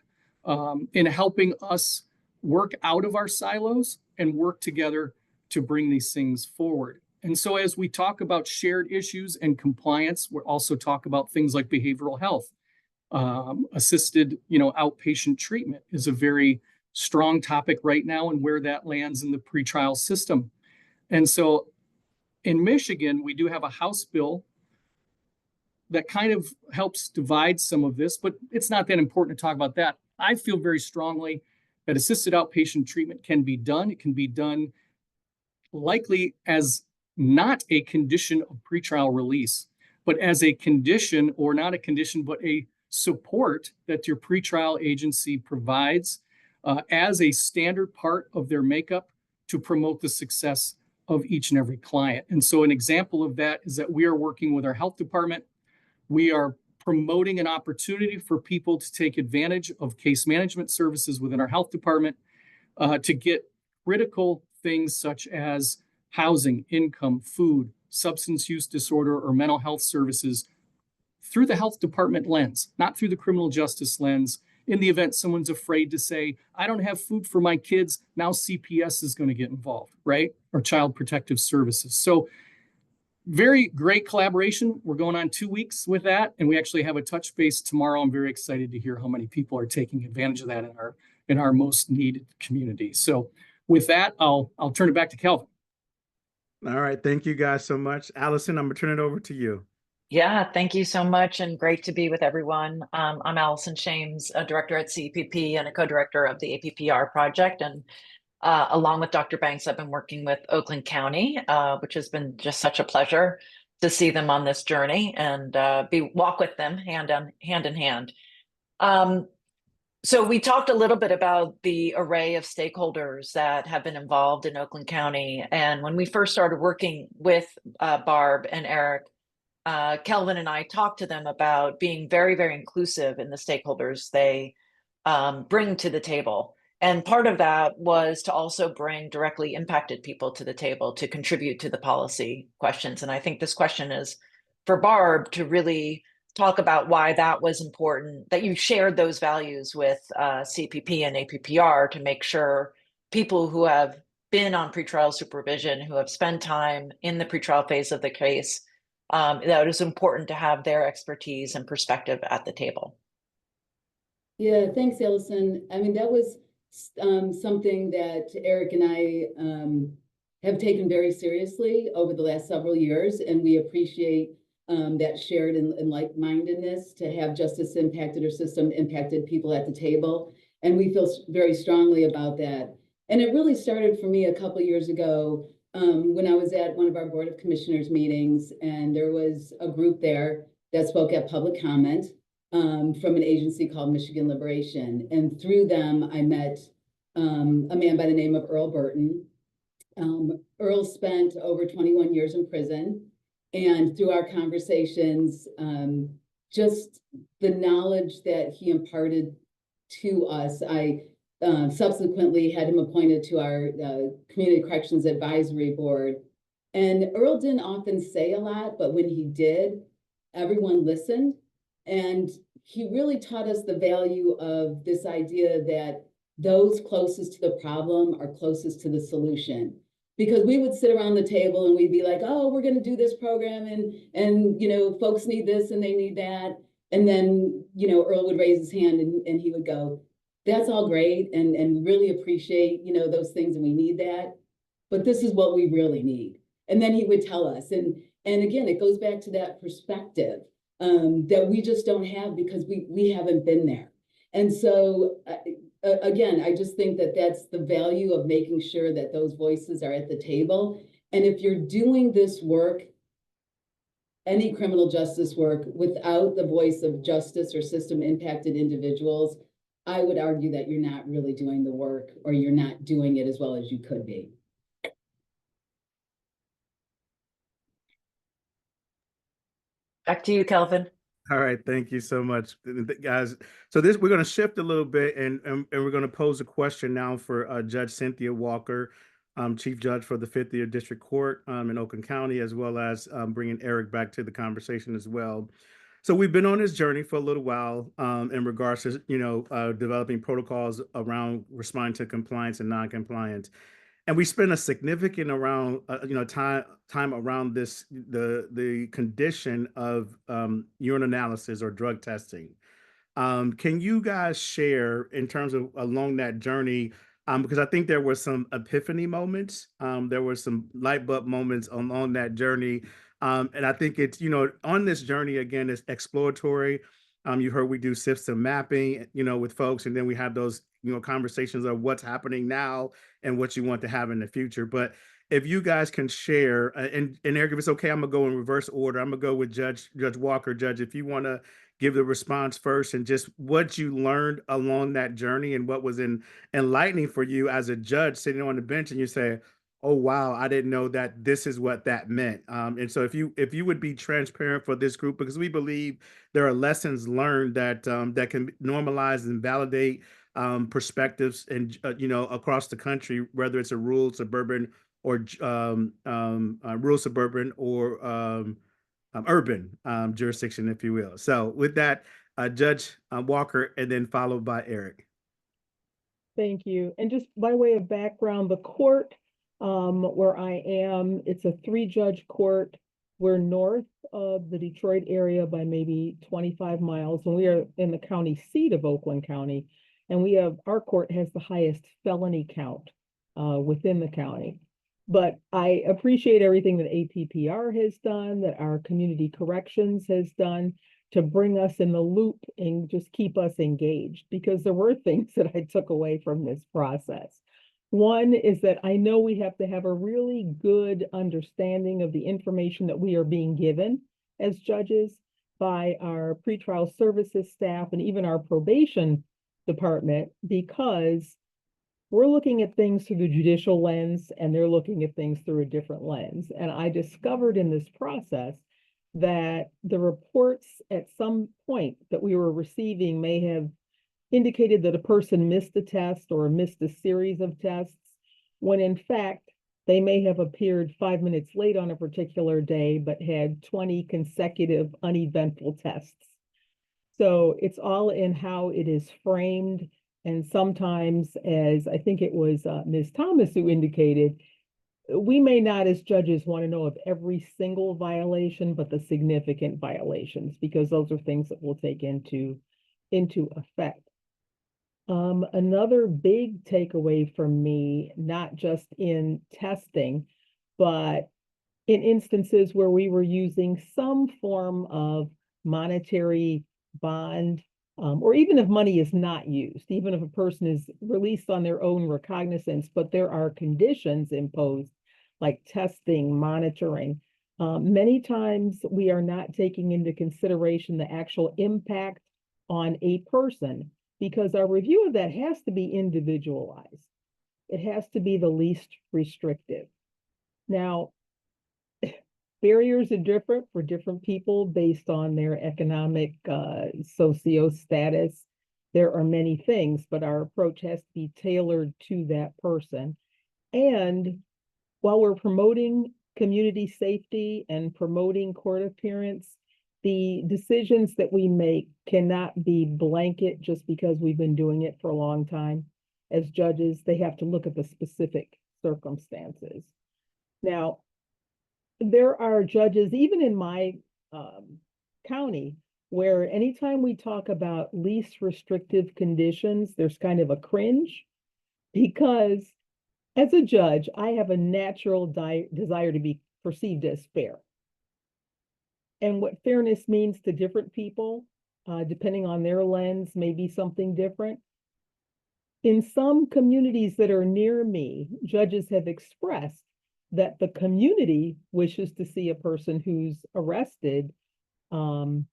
in helping us work out of our silos and work together to bring these things forward. And so as we talk about shared issues and compliance, we'll also talk about things like behavioral health. Assisted, outpatient treatment is a very strong topic right now, and where that lands in the pretrial system. And so in Michigan, we do have a House bill that kind of helps divide some of this, but it's not that important to talk about that. I feel very strongly that assisted outpatient treatment can be done. It can be done likely as not a condition of pretrial release, but as a condition, or not a condition, but a support that your pretrial agency provides as a standard part of their makeup to promote the success of each and every client. And so an example of that is that we are working with our health department. We are promoting an opportunity for people to take advantage of case management services within our health department to get critical things such as housing, income, food, substance use disorder, or mental health services through the health department lens, not through the criminal justice lens. In the event someone's afraid to say, I don't have food for my kids, now CPS is going to get involved, right? Or Child Protective Services. So very great collaboration. We're going on 2 weeks with that, and we actually have a touch base tomorrow. I'm very excited to hear how many people are taking advantage of that in our most needed community. So with that, I'll turn it back to Kelvin. All right. Thank you guys so much. Allison, I'm going to turn it over to you. Yeah, thank you so much, and great to be with everyone. I'm Allison Shames, a director at CPP and a co-director of the APPR project. And along with Dr. Banks, I've been working with Oakland County, which has been just such a pleasure to see them on this journey and walk with them hand in hand. So we talked a little bit about the array of stakeholders that have been involved in Oakland County. And when we first started working with Barb and Eric, Kelvin and I talked to them about being very, very inclusive in the stakeholders they bring to the table. And part of that was to also bring directly impacted people to the table to contribute to the policy questions. And I think this question is for Barb to really talk about why that was important, that you shared those values with CPP and APPR to make sure people who have been on pretrial supervision, who have spent time in the pretrial phase of the case, that it is important to have their expertise and perspective at the table. Yeah, thanks, Allison. I mean, that was something that Eric and I have taken very seriously over the last several years, and we appreciate that shared and like-mindedness to have justice impacted or system impacted people at the table. And we feel very strongly about that. And it really started for me a couple of years ago when I was at one of our Board of Commissioners meetings, and there was a group there that spoke at public comment from an agency called Michigan Liberation. And through them, I met a man by the name of Earl Burton. Earl spent over 21 years in prison. And through our conversations, just the knowledge that he imparted to us, I subsequently had him appointed to our Community Corrections Advisory Board. And Earl didn't often say a lot, but when he did, everyone listened. And he really taught us the value of this idea that those closest to the problem are closest to the solution. Because we would sit around the table and we'd be like, oh, we're going to do this program and you know, folks need this and they need that. And then, you know, Earl would raise his hand and he would go, that's all great and really appreciate, you know, those things and we need that. But this is what we really need. And then he would tell us. And again, it goes back to that perspective that we just don't have because we haven't been there. And so again, I just think that that's the value of making sure that those voices are at the table. And if you're doing this work, any criminal justice work, without the voice of justice or system impacted individuals, I would argue that you're not really doing the work or you're not doing it as well as you could be. Back to you, Kelvin. All right, thank you so much, guys. So we're going to shift a little bit, and we're going to pose a question now for Judge Cynthia Walker, Chief Judge for the 5th Year District Court in Oakland County, as well as bringing Eric back to the conversation as well. So we've been on this journey for a little while in regards to developing protocols around responding to compliance and non-compliance. And we spent a significant time around this, the condition of urine analysis or drug testing. Can you guys share in terms of along that journey? Because I think there were some epiphany moments. There were some light bulb moments along that journey. And I think it's, on this journey, again, it's exploratory. You heard we do system mapping, with folks, and then we have those, conversations of what's happening now and what you want to have in the future. But if you guys can share, and Eric, if it's okay, I'm gonna go in reverse order. I'm gonna go with Judge Walker. Judge, if you want to give the response first and just what you learned along that journey and what was enlightening for you as a judge sitting on the bench, and you say, oh, wow, I didn't know that this is what that meant. And so if you would be transparent for this group, because we believe there are lessons learned that that can normalize and validate perspectives and, across the country, whether it's a rural, suburban, or urban jurisdiction, if you will. So with that, Judge Walker, and then followed by Eric. Thank you. And just by way of background, the court where I am, it's a 3-judge court. We're north of the Detroit area by maybe 25 miles, and we are in the county seat of Oakland County. And our court has the highest felony count within the county. But I appreciate everything that APPR has done, that our community corrections has done to bring us in the loop and just keep us engaged, because there were things that I took away from this process. One is that I know we have to have a really good understanding of the information that we are being given as judges by our pretrial services staff and even our probation department, because we're looking at things through the judicial lens and they're looking at things through a different lens. And I discovered in this process that the reports at some point that we were receiving may have indicated that a person missed a test or missed a series of tests, when in fact, they may have appeared 5 minutes late on a particular day, but had 20 consecutive uneventful tests. So it's all in how it is framed. And sometimes, as I think it was Ms. Thomas who indicated, we may not as judges want to know of every single violation, but the significant violations, because those are things that we'll take into effect. Another big takeaway from me, not just in testing, but in instances where we were using some form of monetary bond, or even if money is not used, even if a person is released on their own recognizance, but there are conditions imposed like testing, monitoring. Many times we are not taking into consideration the actual impact on a person, because our review of that has to be individualized. It has to be the least restrictive. Now, barriers are different for different people based on their economic socio status. There are many things, but our approach has to be tailored to that person. And while we're promoting community safety and promoting court appearance, the decisions that we make cannot be blanket just because we've been doing it for a long time. As judges, they have to look at the specific circumstances. Now, there are judges, even in my county, where anytime we talk about least restrictive conditions, there's kind of a cringe, because as a judge, I have a natural desire to be perceived as fair. And what fairness means to different people, depending on their lens, may be something different. In some communities that are near me, judges have expressed that the community wishes to see a person who's arrested punished.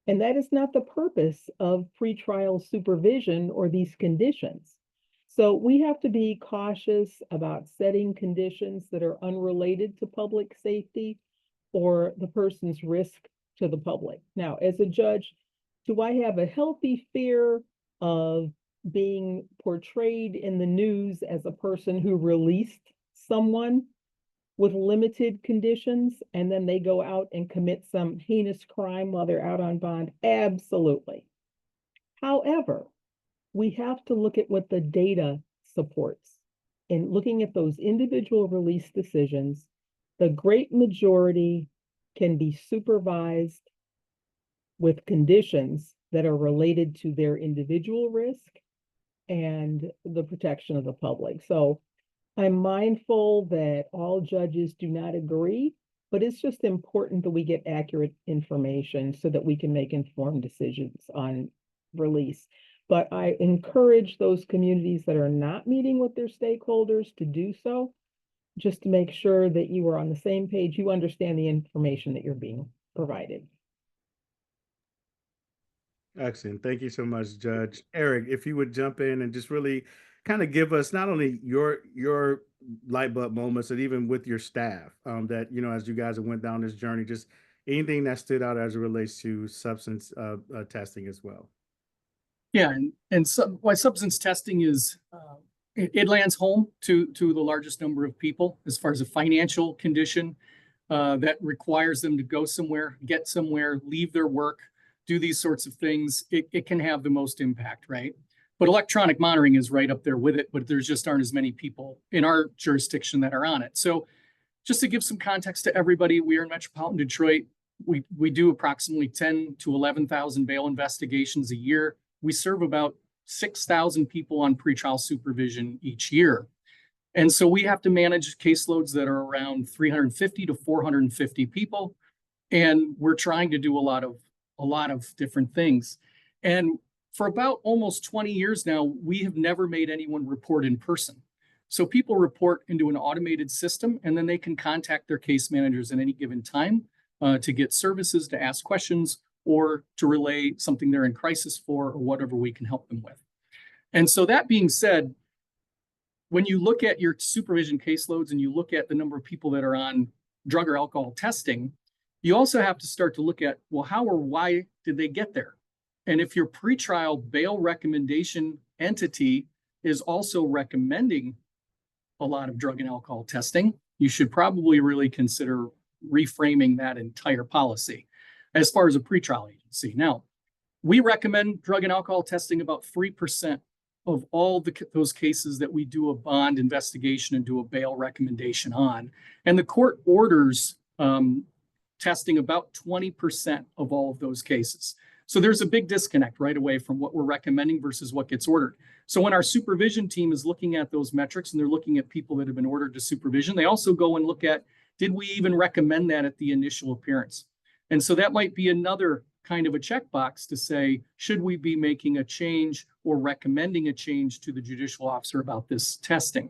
And that is not the purpose of pretrial supervision or these conditions. So we have to be cautious about setting conditions that are unrelated to public safety or the person's risk to the public. Now, as a judge, do I have a healthy fear of being portrayed in the news as a person who released someone with limited conditions and then they go out and commit some heinous crime while they're out on bond? Absolutely. However, we have to look at what the data supports. In looking at those individual release decisions, the great majority can be supervised with conditions that are related to their individual risk and the protection of the public. So I'm mindful that all judges do not agree, but it's just important that we get accurate information so that we can make informed decisions on release. But I encourage those communities that are not meeting with their stakeholders to do so, just to make sure that you are on the same page, you understand the information that you're being provided. Excellent. Thank you so much, Judge. Eric, if you would jump in and just really kind of give us not only your light bulb moments, but even with your staff, that, you know, as you guys have went down this journey, just anything that stood out as it relates to substance testing as well. Yeah, and so why substance testing is it lands home to the largest number of people as far as a financial condition that requires them to go somewhere, get somewhere, leave their work, do these sorts of things. It can have the most impact, right? But electronic monitoring is right up there with it, but there's just aren't as many people in our jurisdiction that are on it. So just to give some context to everybody, we are in metropolitan Detroit. We do approximately 10 to 11,000 bail investigations a year. We serve about 6,000 people on pretrial supervision each year. And so we have to manage caseloads that are around 350 to 450 people. And we're trying to do a lot of different things. And for about almost 20 years now, we have never made anyone report in person. So people report into an automated system, and then they can contact their case managers at any given time to get services, to ask questions, or to relay something they're in crisis for, or whatever we can help them with. And so that being said, when you look at your supervision caseloads and you look at the number of people that are on drug or alcohol testing, you also have to start to look at, well, how or why did they get there? And if your pretrial bail recommendation entity is also recommending a lot of drug and alcohol testing, you should probably really consider reframing that entire policy as far as a pretrial agency. Now, we recommend drug and alcohol testing about 3% of all those cases that we do a bond investigation and do a bail recommendation on. And the court orders testing about 20% of all of those cases. So there's a big disconnect right away from what we're recommending versus what gets ordered. So when our supervision team is looking at those metrics and they're looking at people that have been ordered to supervision, they also go and look at, did we even recommend that at the initial appearance? And so that might be another kind of a checkbox to say, should we be making a change or recommending a change to the judicial officer about this testing?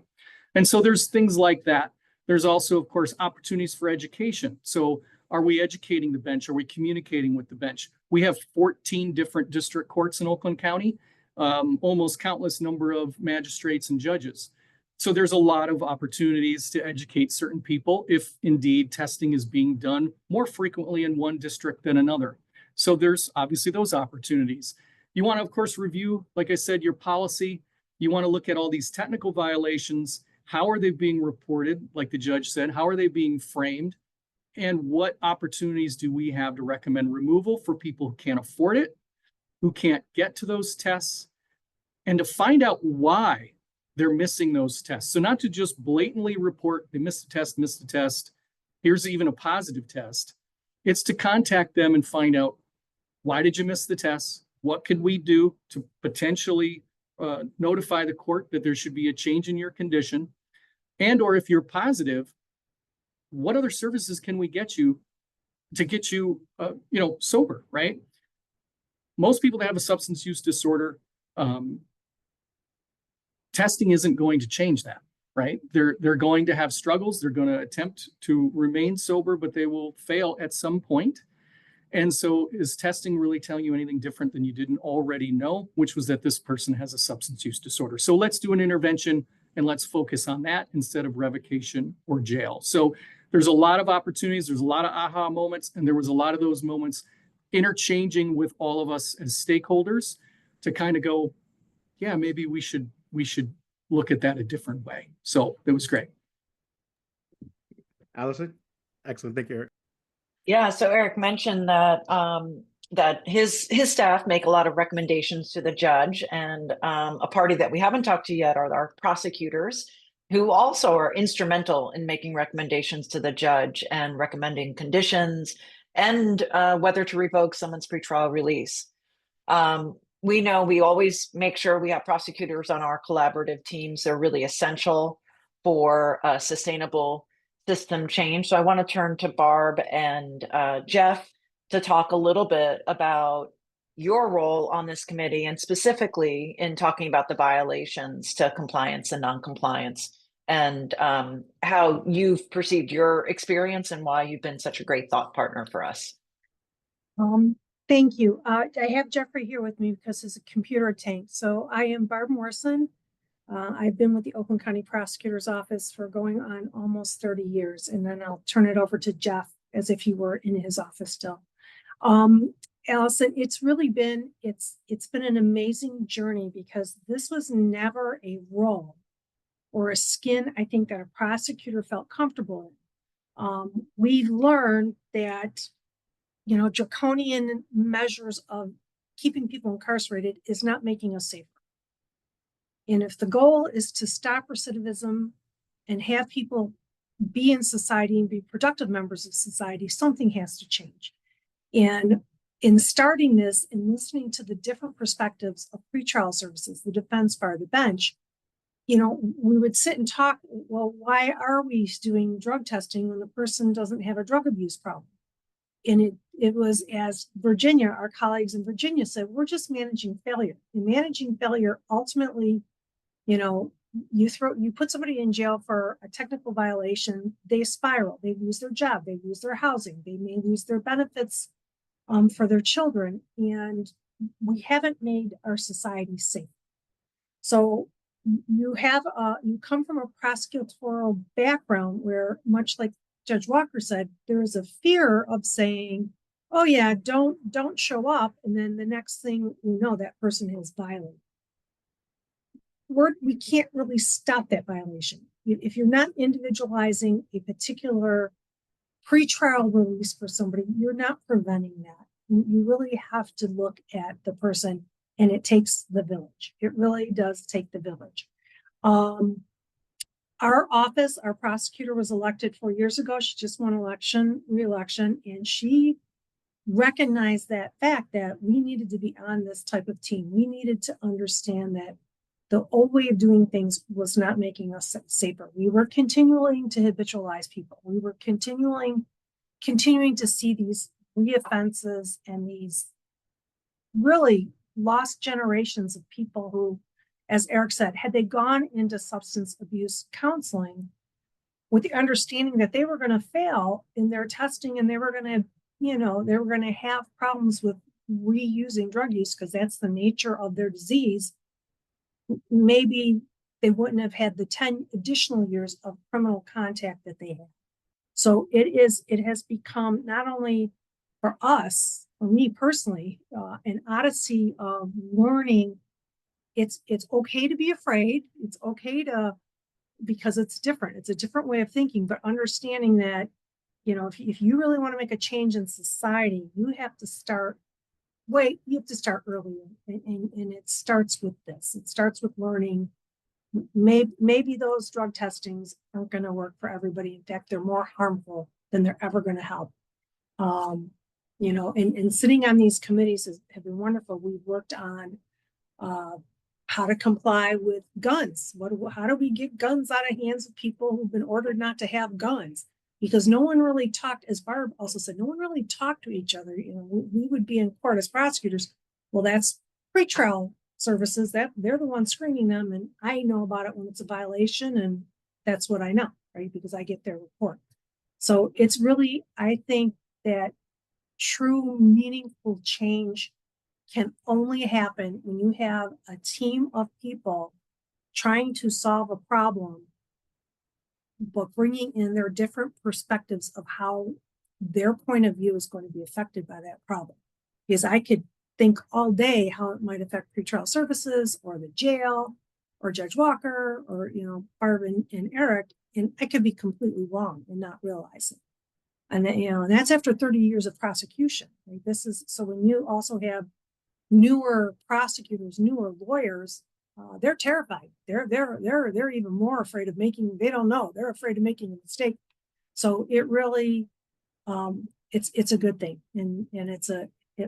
And so there's things like that. There's also, of course, opportunities for education. So are we educating the bench? Are we communicating with the bench? We have 14 different district courts in Oakland County, almost countless number of magistrates and judges. So there's a lot of opportunities to educate certain people if indeed testing is being done more frequently in one district than another. So there's obviously those opportunities. You want to, of course, review, like I said, your policy. You want to look at all these technical violations. How are they being reported? Like the judge said, how are they being framed? And what opportunities do we have to recommend removal for people who can't afford it, who can't get to those tests, and to find out why they're missing those tests. So not to just blatantly report they missed the test, here's even a positive test. It's to contact them and find out, why did you miss the test? What could we do to potentially notify the court that there should be a change in your condition? And or if you're positive, what other services can we get you to get you, sober, right? Most people that have a substance use disorder, testing isn't going to change that, right? They're going to have struggles. They're going to attempt to remain sober, but they will fail at some point. And so is testing really telling you anything different than you didn't already know, which was that this person has a substance use disorder? So let's do an intervention and let's focus on that instead of revocation or jail. So there's a lot of opportunities. There's a lot of aha moments. And there was a lot of those moments interchanging with all of us as stakeholders to kind of go, yeah, maybe we should look at that a different way. So it was great. Allison? Excellent. Thank you, Eric. Yeah, so Eric mentioned that that his staff make a lot of recommendations to the judge, and a party that we haven't talked to yet are our prosecutors, who also are instrumental in making recommendations to the judge and recommending conditions and whether to revoke someone's pretrial release. We know we always make sure we have prosecutors on our collaborative teams. They're really essential for sustainable system change. So I want to turn to Barb and Jeff to talk a little bit about your role on this committee and specifically in talking about the violations to compliance and noncompliance and how you've perceived your experience and why you've been such a great thought partner for us. Thank you. I have Jeffrey here with me because he's a computer tank. So I am Barb Morrison. I've been with the Oakland County Prosecutor's Office for going on almost 30 years, and then I'll turn it over to Jeff as if he were in his office still. Allison, it's been an amazing journey because this was never a role or a skin I think that a prosecutor felt comfortable in. We learned that, draconian measures of keeping people incarcerated is not making us safer. And if the goal is to stop recidivism and have people be in society and be productive members of society, something has to change. And in starting this and listening to the different perspectives of pretrial services, the defense bar, the bench, we would sit and talk, well, why are we doing drug testing when the person doesn't have a drug abuse problem? And it was, as Virginia, our colleagues in Virginia said, we're just managing failure. And managing failure ultimately, you put somebody in jail for a technical violation, they spiral, they lose their job, they lose their housing, they may lose their benefits for their children, and we haven't made our society safe. So you come from a prosecutorial background where, much like Judge Walker said, there is a fear of saying, oh yeah, don't show up, and then the next thing we know, that person has violated. We can't really stop that violation. If you're not individualizing a particular pretrial release for somebody, you're not preventing that. You really have to look at the person, and it takes the village. It really does take the village. Our office, our prosecutor was elected 4 years ago. She just won re-election, and she recognized that fact that we needed to be on this type of team. We needed to understand that the old way of doing things was not making us safer. We were continuing to habitualize people. We were continuing to see these reoffenses and these really lost generations of people who, as Eric said, had they gone into substance abuse counseling with the understanding that they were going to fail in their testing and they were going to, they were going to have problems with reusing drug use because that's the nature of their disease, maybe they wouldn't have had the 10 additional years of criminal contact that they had. So it has become not only for us, for me personally, an odyssey of learning. It's okay to be afraid. It's okay because it's different. It's a different way of thinking, but understanding that, if you really want to make a change in society, you have to start early. And it starts with this. It starts with learning. Maybe those drug testings aren't going to work for everybody. In fact, they're more harmful than they're ever going to help. And sitting on these committees have been wonderful. We've worked on how to comply with guns. How do we get guns out of hands of people who've been ordered not to have guns? Because no one really talked, as Barb also said, no one really talked to each other. We would be in court as prosecutors. Well, that's pretrial services, that they're the ones screening them, and I know about it when it's a violation, and that's what I know, right? Because I get their report. So it's really, I think that true meaningful change can only happen when you have a team of people trying to solve a problem, but bringing in their different perspectives of how their point of view is going to be affected by that problem. Because I could think all day how it might affect pretrial services or the jail or Judge Walker or, Barb and Eric, and I could be completely wrong and not realize it. And that, and that's after 30 years of prosecution. Right? So when you also have newer prosecutors, newer lawyers, they're terrified. They're even more afraid of they don't know. They're afraid of making a mistake. So it really, it's a good thing. And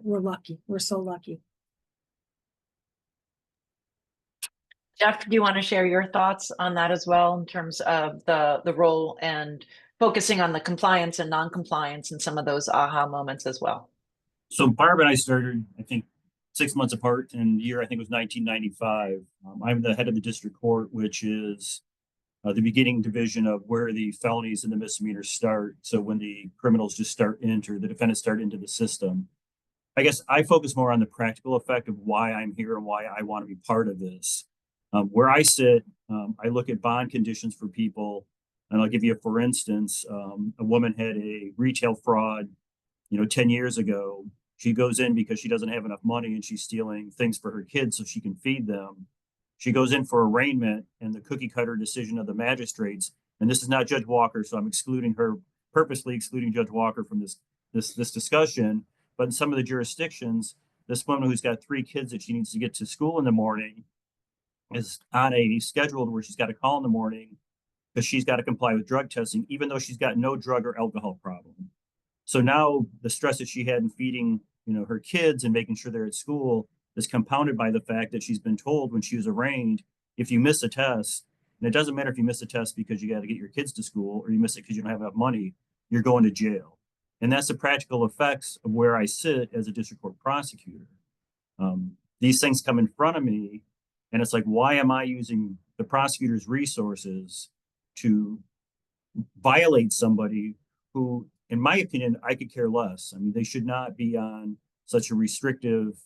we're lucky. We're so lucky. Jeff, do you want to share your thoughts on that as well in terms of the role and focusing on the compliance and non-compliance and some of those aha moments as well? So Barb and I started, I think, 6 months apart, and the year I think was 1995. I'm the head of the district court, which is the beginning division of where the felonies and the misdemeanors start. So when the criminals just the defendants start into the system. I guess I focus more on the practical effect of why I'm here and why I want to be part of this. Where I sit, I look at bond conditions for people, and I'll give you for instance, a woman had a retail fraud, 10 years ago. She goes in because she doesn't have enough money and she's stealing things for her kids so she can feed them. She goes in for arraignment, and the cookie cutter decision of the magistrates, and this is not Judge Walker, so I'm purposely excluding Judge Walker from this discussion. But in some of the jurisdictions, this woman who's got 3 kids that she needs to get to school in the morning is on a schedule where she's got to call in the morning because she's got to comply with drug testing, even though she's got no drug or alcohol problem. So now the stress that she had in feeding, her kids and making sure they're at school is compounded by the fact that she's been told when she was arraigned, if you miss a test, and it doesn't matter if you miss a test because you got to get your kids to school or you miss it because you don't have enough money, you're going to jail. And that's the practical effects of where I sit as a district court prosecutor. These things come in front of me, and it's like, why am I using the prosecutor's resources to violate somebody who, in my opinion, I could care less. I mean, they should not be on such a restrictive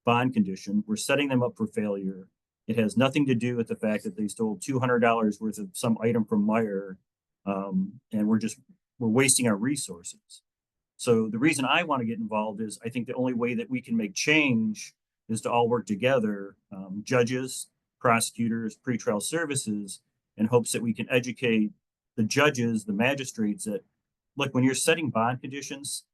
bond condition. We're setting them up for failure. It has nothing to do with the fact that they stole $200 worth of some item from Meijer, and we're wasting our resources. So the reason I want to get involved is I think the only way that we can make change is to all work together, judges, prosecutors, pretrial services, in hopes that we can educate the judges, the magistrates that, look, when you're setting bond conditions,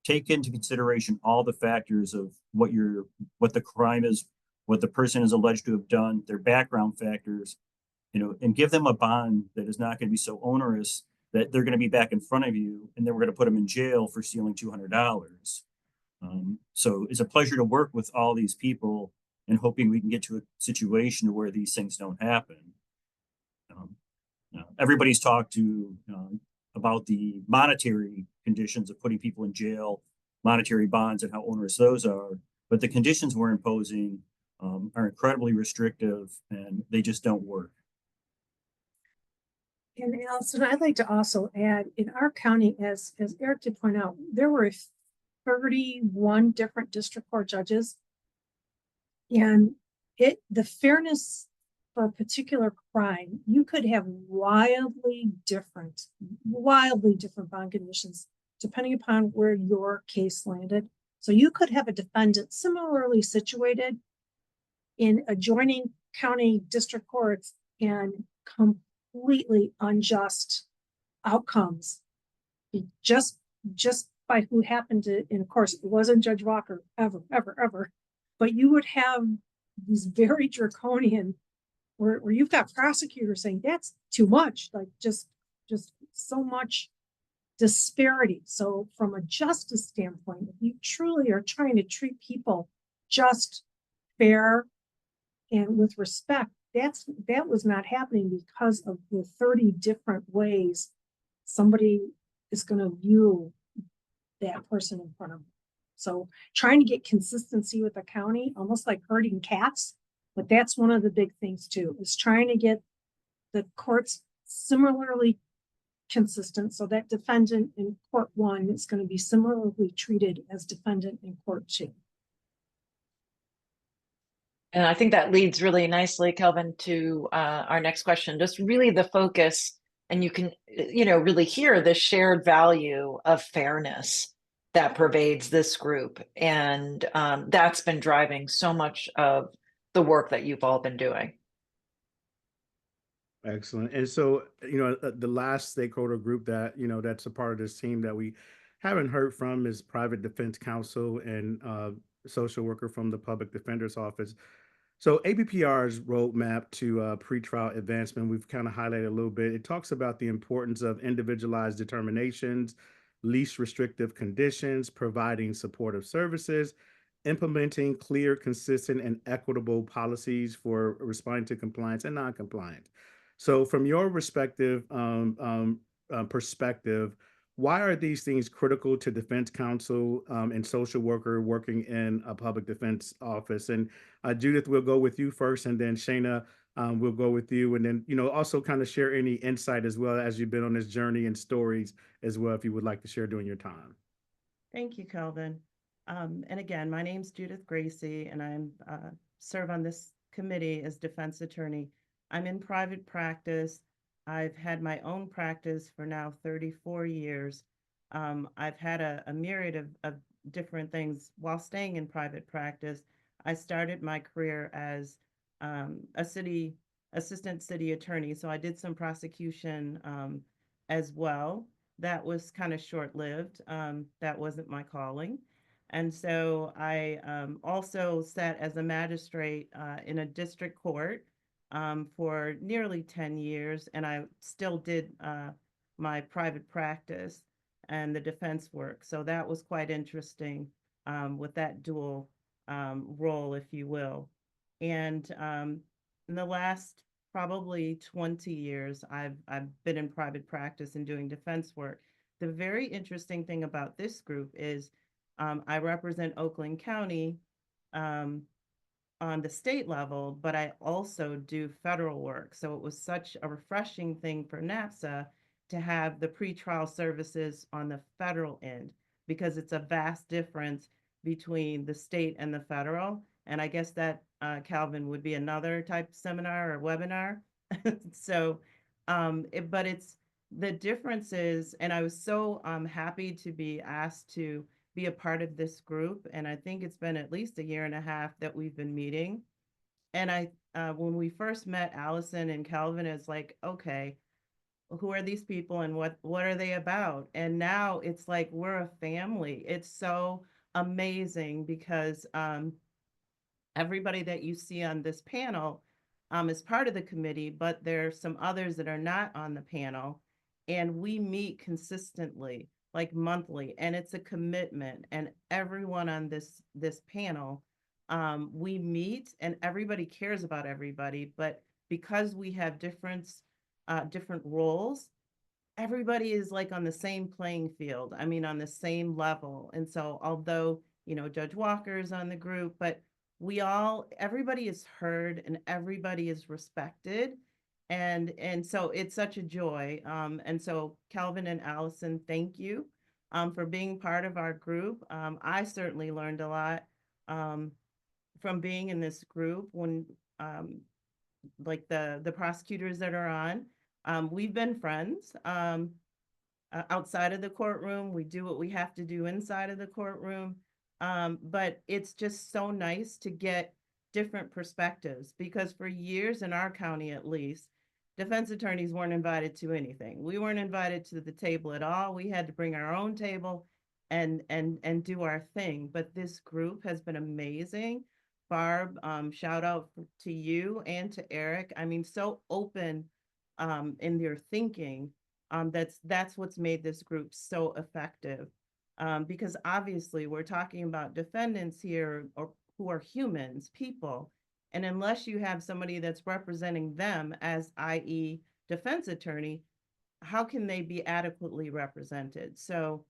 take into consideration all the factors of what the crime is, what the person is alleged to have done, their background factors, and give them a bond that is not going to be so onerous that they're going to be back in front of you and then we're going to put them in jail for stealing $200. So it's a pleasure to work with all these people and hoping we can get to a situation where these things don't happen. Everybody's talked to about the monetary conditions of putting people in jail, monetary bonds, and how onerous those are. But the conditions we're imposing are incredibly restrictive, and they just don't work. And Allison, I'd like to also add, in our county, as Eric did point out, there were 31 different district court judges. And the fairness for a particular crime, you could have wildly different bond conditions depending upon where your case landed. So you could have a defendant similarly situated in adjoining county district courts and completely unjust outcomes just by who happened to, and of course it wasn't Judge Walker ever, but you would have these very draconian where you've got prosecutors saying that's too much, like just so much disparity. So from a justice standpoint, if you truly are trying to treat people just, fair, and with respect, that was not happening because of the 30 different ways somebody is going to view that person in front of them. So trying to get consistency with the county, almost like herding cats, but that's one of the big things too, is trying to get the courts similarly consistent so that defendant in court 1 is going to be similarly treated as defendant in court 2. And I think that leads really nicely, Kelvin, to our next question. Just really the focus, and you can, really hear the shared value of fairness that pervades this group. And that's been driving so much of the work that you've all been doing. Excellent. And so, the last stakeholder group that, that's a part of this team that we haven't heard from is private defense counsel and social worker from the public defender's office. So APPR's roadmap to pretrial advancement, we've kind of highlighted a little bit. It talks about the importance of individualized determinations, least restrictive conditions, providing supportive services, implementing clear, consistent, and equitable policies for responding to compliance and non-compliance. So from your perspective, why are these things critical to defense counsel and social worker working in a public defense office? And Judith, we'll go with you first, and then Shayna, we'll go with you. And then, also kind of share any insight as well as you've been on this journey and stories as well, if you would like to share during your time. Thank you, Kelvin. And again, my name's Judith Gracie, and I'm serve on this committee as defense attorney. I'm in private practice. I've had my own practice for now 34 years. I've had a myriad of different things while staying in private practice. I started my career as assistant city attorney, so I did some prosecution as well. That was kind of short-lived. That wasn't my calling. And so I also sat as a magistrate in a district court for nearly 10 years, and I still did my private practice and the defense work. So that was quite interesting with that dual role, if you will. And in the last probably 20 years, I've been in private practice and doing defense work. The very interesting thing about this group is I represent Oakland County on the state level, but I also do federal work. So it was such a refreshing thing for NAPSA to have the pretrial services on the federal end, because it's a vast difference between the state and the federal. And I guess that, Calvin, would be another type of seminar or webinar. So, but it's the differences, and I was so happy to be asked to be a part of this group. And I think it's been at least 1.5 years that we've been meeting. And when we first met Allison and Calvin, it's like, okay, who are these people and what are they about? And now it's like, we're a family. It's so amazing because everybody that you see on this panel is part of the committee, but there are some others that are not on the panel. And we meet consistently. like monthly, and it's a commitment. And everyone on this panel, we meet and everybody cares about everybody, but because we have different roles, everybody is like on the same playing field. I mean, on the same level. And so although, Judge Walker is on the group, but everybody is heard and everybody is respected. And so it's such a joy. And so Kelvin and Allison, thank you for being part of our group. I certainly learned a lot from being in this group when like the prosecutors that are on. We've been friends outside of the courtroom. We do what we have to do inside of the courtroom. But it's just so nice to get different perspectives, because for years in our county, at least, defense attorneys weren't invited to anything. We weren't invited to the table at all. We had to bring our own table and do our thing. But this group has been amazing. Barb, shout out to you and to Eric. I mean, so open in their thinking. That's what's made this group so effective. Because obviously we're talking about defendants here who are humans, people. And unless you have somebody that's representing them as, i.e. defense attorney, how can they be adequately represented? So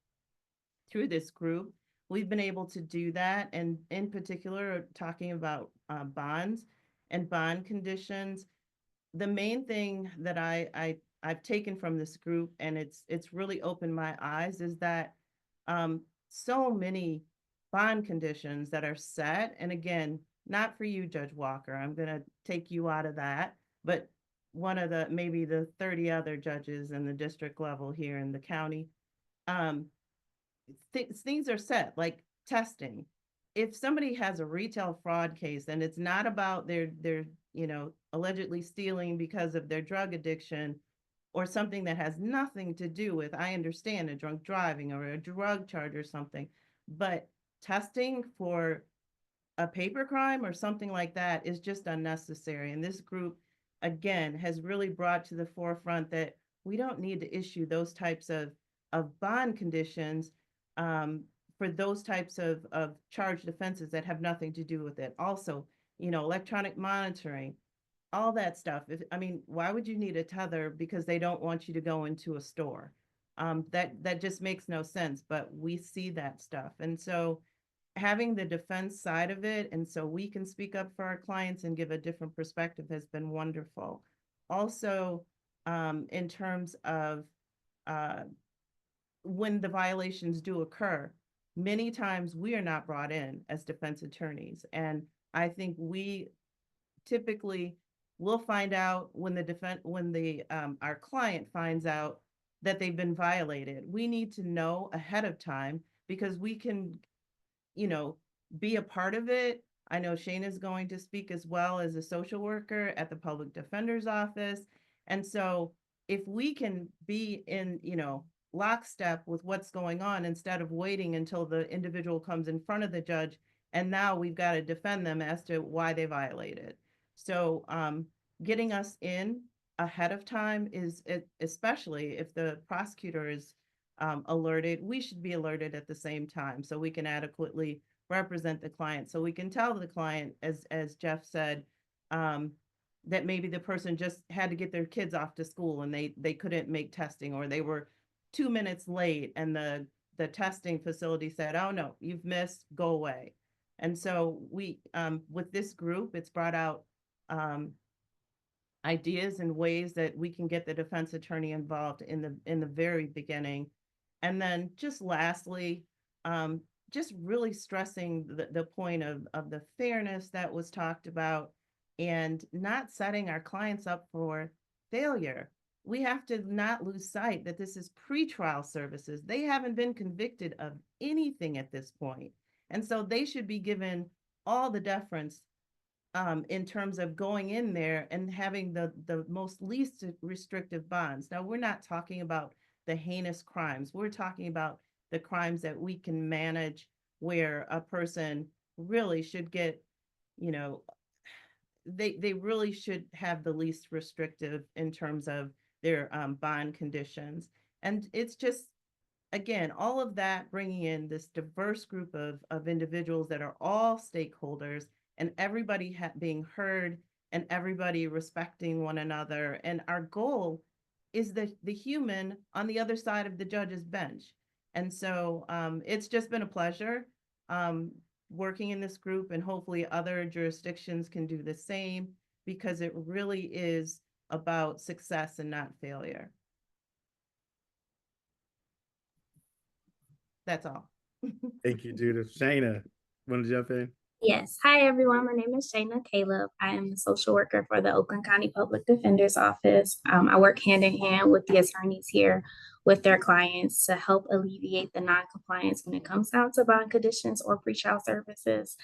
through this group, we've been able to do that. And in particular, talking about bonds and bond conditions, the main thing that I've taken from this group, and it's really opened my eyes, is that so many bond conditions that are set, and again, not for you, Judge Walker, I'm going to take you out of that, but one of maybe the 30 other judges in the district level here in the county, things are set, like testing. If somebody has a retail fraud case and it's not about their allegedly stealing because of their drug addiction, or something that has nothing to do with, I understand, a drunk driving or a drug charge or something, but testing for a paper crime or something like that is just unnecessary. And this group, again, has really brought to the forefront that we don't need to issue those types of bond conditions for those types of charged offenses that have nothing to do with it. Also, electronic monitoring, all that stuff. Why would you need a tether because they don't want you to go into a store? That just makes no sense, but we see that stuff. And so having the defense side of it, and so we can speak up for our clients and give a different perspective, has been wonderful. Also, in terms of when the violations do occur, many times we are not brought in as defense attorneys. And I think we typically will find out when our client finds out that they've been violated. We need to know ahead of time, because we can, be a part of it. I know Shane is going to speak as well as a social worker at the public defender's office. And so if we can be in, lockstep with what's going on, instead of waiting until the individual comes in front of the judge, and now we've got to defend them as to why they violated. So getting us in ahead of time is, especially if the prosecutor is alerted, we should be alerted at the same time, so we can adequately represent the client. So we can tell the client, as Jeff said, that maybe the person just had to get their kids off to school and they couldn't make testing, or they were 2 minutes late and the testing facility said, oh no, you've missed, go away. And so we, with this group, it's brought out ideas and ways that we can get the defense attorney involved in the very beginning. And then just lastly, just really stressing the point of the fairness that was talked about, and not setting our clients up for failure. We have to not lose sight that this is pretrial services. They haven't been convicted of anything at this point. And so they should be given all the deference in terms of going in there and having the most least restrictive bonds. Now, we're not talking about the heinous crimes. We're talking about the crimes that we can manage, where a person really should get, they really should have the least restrictive in terms of their bond conditions. And it's just, again, all of that bringing in this diverse group of individuals that are all stakeholders, and everybody being heard and everybody respecting one another. And our goal is the human on the other side of the judge's bench. And so it's just been a pleasure working in this group, and hopefully other jurisdictions can do the same, because it really is about success and not failure. That's all. Thank you, Judith. Shayna, want to jump in? Yes. Hi, everyone. My name is Shayna Caleb. I am the social worker for the Oakland County Public Defender's Office. I work hand in hand with the attorneys here with their clients to help alleviate the non-compliance when it comes down to bond conditions or pretrial services.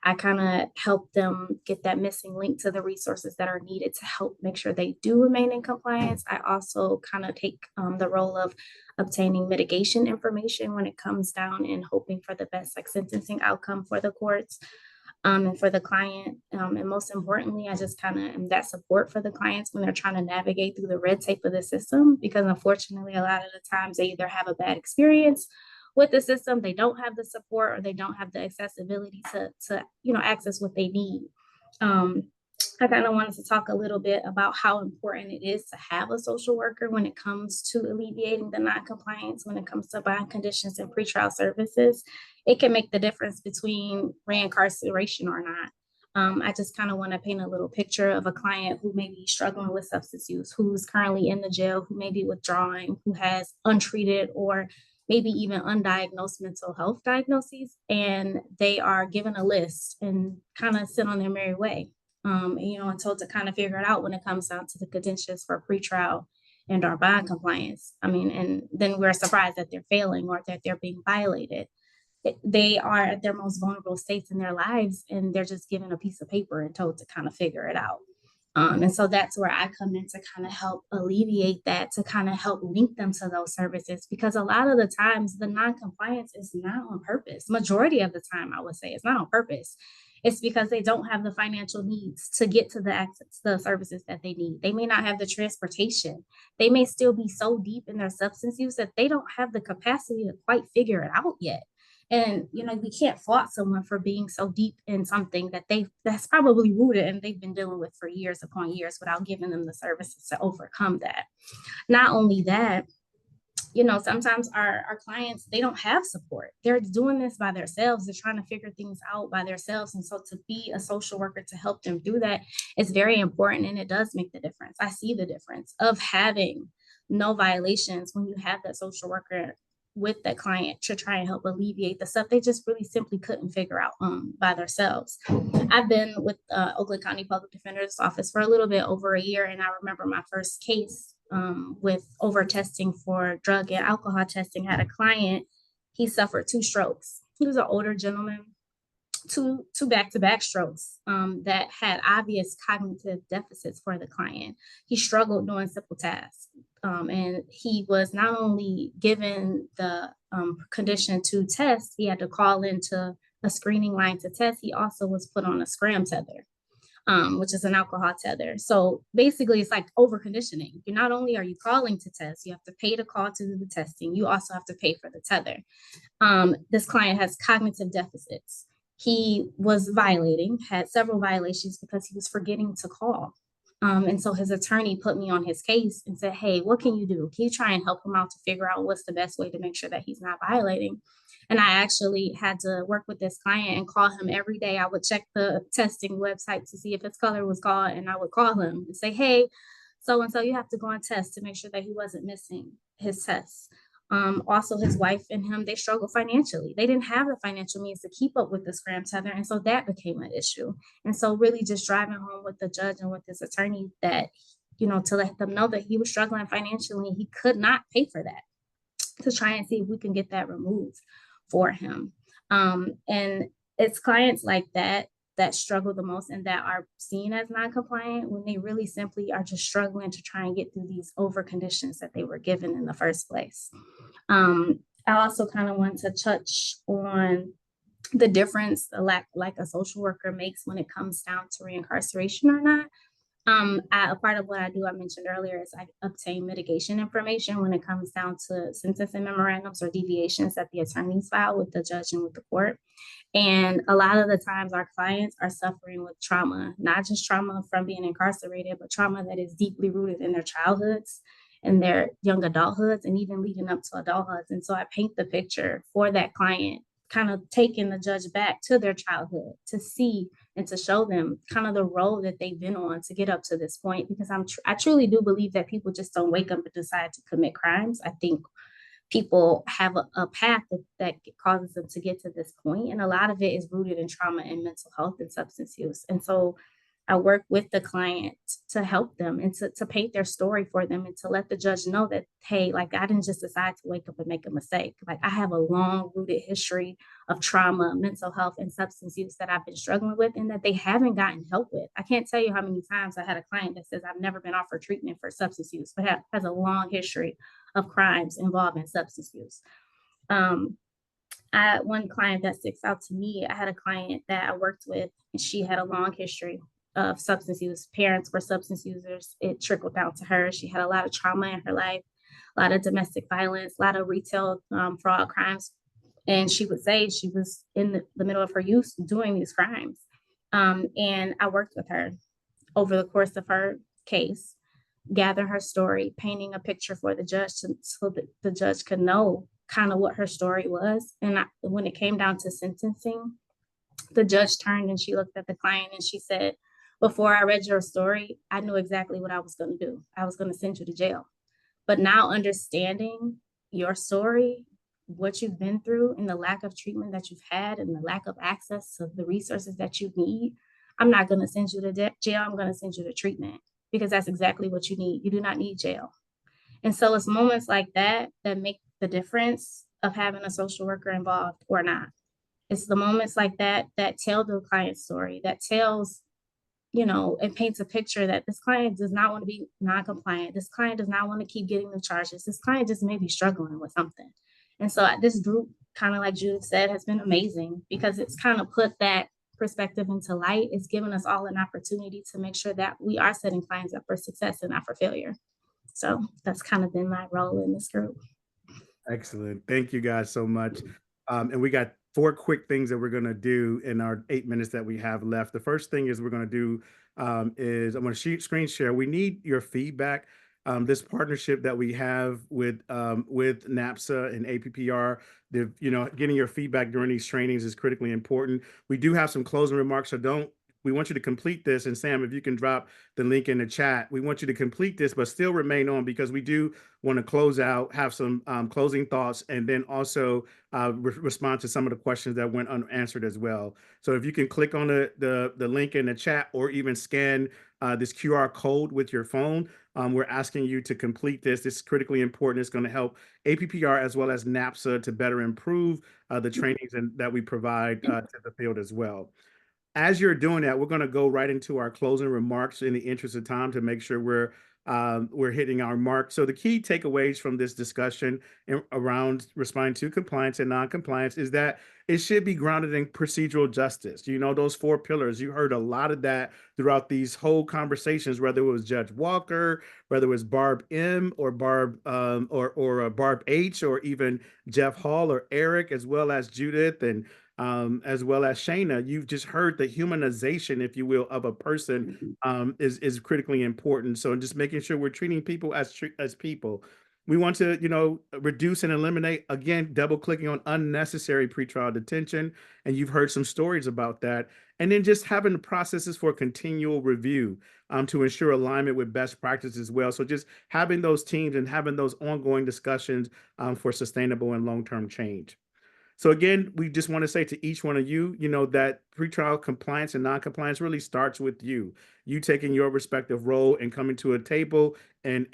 I kind of help them get that missing link to the resources that are needed to help make sure they do remain in compliance. I also kind of take the role of obtaining mitigation information when it comes down and hoping for the best sentencing outcome for the courts. And for the client. And most importantly, I just kind of am that support for the clients when they're trying to navigate through the red tape of the system, because unfortunately, a lot of the times they either have a bad experience with the system, they don't have the support, or they don't have the accessibility to access what they need. I kind of wanted to talk a little bit about how important it is to have a social worker when it comes to alleviating the non-compliance, when it comes to bond conditions and pretrial services. It can make the difference between reincarceration or not. I just kind of want to paint a little picture of a client who may be struggling with substance use, who's currently in the jail, who may be withdrawing, who has untreated or maybe even undiagnosed mental health diagnoses, and they are given a list and kind of sit on their merry way. And told to kind of figure it out when it comes down to the conditions for pretrial and our bond compliance. And then we're surprised that they're failing or that they're being violated. They are at their most vulnerable states in their lives, and they're just given a piece of paper and told to kind of figure it out. And so that's where I come in to kind of help alleviate that, to kind of help link them to those services, because a lot of the times the non-compliance is not on purpose. Majority of the time, I would say it's not on purpose. It's because they don't have the financial needs to get to the access, the services that they need. They may not have the transportation. They may still be so deep in their substance use that they don't have the capacity to quite figure it out yet. And, we can't fault someone for being so deep in something that's probably rooted and they've been dealing with for years upon years without giving them the services to overcome that. Not only that, sometimes our clients, they don't have support. They're doing this by themselves. They're trying to figure things out by themselves. And so to be a social worker to help them do that is very important. And it does make the difference. I see the difference of having no violations when you have that social worker with that client to try and help alleviate the stuff they just really simply couldn't figure out by themselves. I've been with Oakland County Public Defender's Office for a little bit over a year. And I remember my first case with over testing for drug and alcohol testing. Had a client, he suffered 2 strokes. He was an older gentleman, two back-to-back strokes that had obvious cognitive deficits for the client. He struggled doing simple tasks. And he was not only given the condition to test, he had to call into a screening line to test. He also was put on a scram tether, which is an alcohol tether. So basically it's like over conditioning. You not only are you calling to test, you have to pay to call to do the testing. You also have to pay for the tether. This client has cognitive deficits. He was had several violations because he was forgetting to call. And so his attorney put me on his case and said, hey, what can you do? Can you try and help him out to figure out what's the best way to make sure that he's not violating? And I actually had to work with this client and call him every day. I would check the testing website to see if his color was called, and I would call him and say, hey, so-and-so, you have to go and test to make sure that he wasn't missing his tests. Also, his wife and him, they struggled financially. They didn't have the financial means to keep up with the scram tether. And so that became an issue. And so really just driving home with the judge and with his attorney that, to let them know that he was struggling financially, he could not pay for that, to try and see if we can get that removed for him. And it's clients like that struggle the most and that are seen as non-compliant when they really simply are just struggling to try and get through these over conditions that they were given in the first place. I also kind of want to touch on the difference like a social worker makes when it comes down to reincarceration or not. A part of what I do, I mentioned earlier, is I obtain mitigation information when it comes down to sentencing memorandums or deviations that the attorneys file with the judge and with the court. And a lot of the times our clients are suffering with trauma, not just trauma from being incarcerated, but trauma that is deeply rooted in their childhoods and their young adulthoods and even leading up to adulthoods. And so I paint the picture for that client, kind of taking the judge back to their childhood to see and to show them kind of the road that they've been on to get up to this point. Because I truly do believe that people just don't wake up and decide to commit crimes. I think people have a path that causes them to get to this point, and a lot of it is rooted in trauma and mental health and substance use. And so I work with the client to help them and to paint their story for them and to let the judge know that, hey, like, I didn't just decide to wake up and make a mistake. Like, I have a long rooted history of trauma, mental health, and substance use that I've been struggling with and that they haven't gotten help with. I can't tell you how many times I had a client that says, I've never been offered treatment for substance use, but has a long history of crimes involving substance use. One client that sticks out to me, I had a client that I worked with, and she had a long history of substance use. Parents were substance users. It trickled down to her. She had a lot of trauma in her life, a lot of domestic violence, a lot of retail fraud crimes. And she would say she was in the middle of her youth doing these crimes. And I worked with her over the course of her case, gather her story, painting a picture for the judge so that the judge could know kind of what her story was. And when it came down to sentencing, the judge turned and she looked at the client and she said, before I read your story, I knew exactly what I was going to do. I was going to send you to jail. But now understanding your story, what you've been through, and the lack of treatment that you've had and the lack of access to the resources that you need, I'm not going to send you to jail. I'm going to send you to treatment, because that's exactly what you need. You do not need jail. And so it's moments like that that make the difference of having a social worker involved or not. It's the moments like that that tell the client's story, that tells, it paints a picture that this client does not want to be non-compliant. This client does not want to keep getting the charges. This client just may be struggling with something. And so this group, kind of like Judith said, has been amazing because it's kind of put that perspective into light. It's given us all an opportunity to make sure that we are setting clients up for success and not for failure. So that's kind of been my role in this group. Excellent. Thank you guys so much. And we got 4 quick things that we're going to do in our 8 minutes that we have left. The first thing is we're going to do is I'm going to screen share. We need your feedback. This partnership that we have with NAPSA and APPR, getting your feedback during these trainings is critically important. We do have some closing remarks, so we want you to complete this. And Sam, if you can drop the link in the chat, we want you to complete this, but still remain on, because we do want to close out, have some closing thoughts, and then also respond to some of the questions that went unanswered as well. So if you can click on the link in the chat, or even scan this QR code with your phone, we're asking you to complete this. This is critically important. It's going to help APPR as well as NAPSA to better improve the trainings that we provide to the field as well. As you're doing that, we're going to go right into our closing remarks in the interest of time to make sure we're hitting our mark. So the key takeaways from this discussion around responding to compliance and non-compliance is that it should be grounded in procedural justice. Those 4 pillars. You heard a lot of that throughout these whole conversations, whether it was Judge Walker, whether it was Barb M or Barb or Barb H, or even Jeff Hall or Eric, as well as Judith and as well as Shayna. You've just heard the humanization, if you will, of a person is critically important. So just making sure we're treating people as people. We want to, reduce and eliminate, again, double clicking on unnecessary pretrial detention. And you've heard some stories about that. And then just having the processes for continual review to ensure alignment with best practice as well. So just having those teams and having those ongoing discussions for sustainable and long-term change. So again, we just want to say to each one of you, that pretrial compliance and non-compliance really starts with you taking your respective role and coming to a table and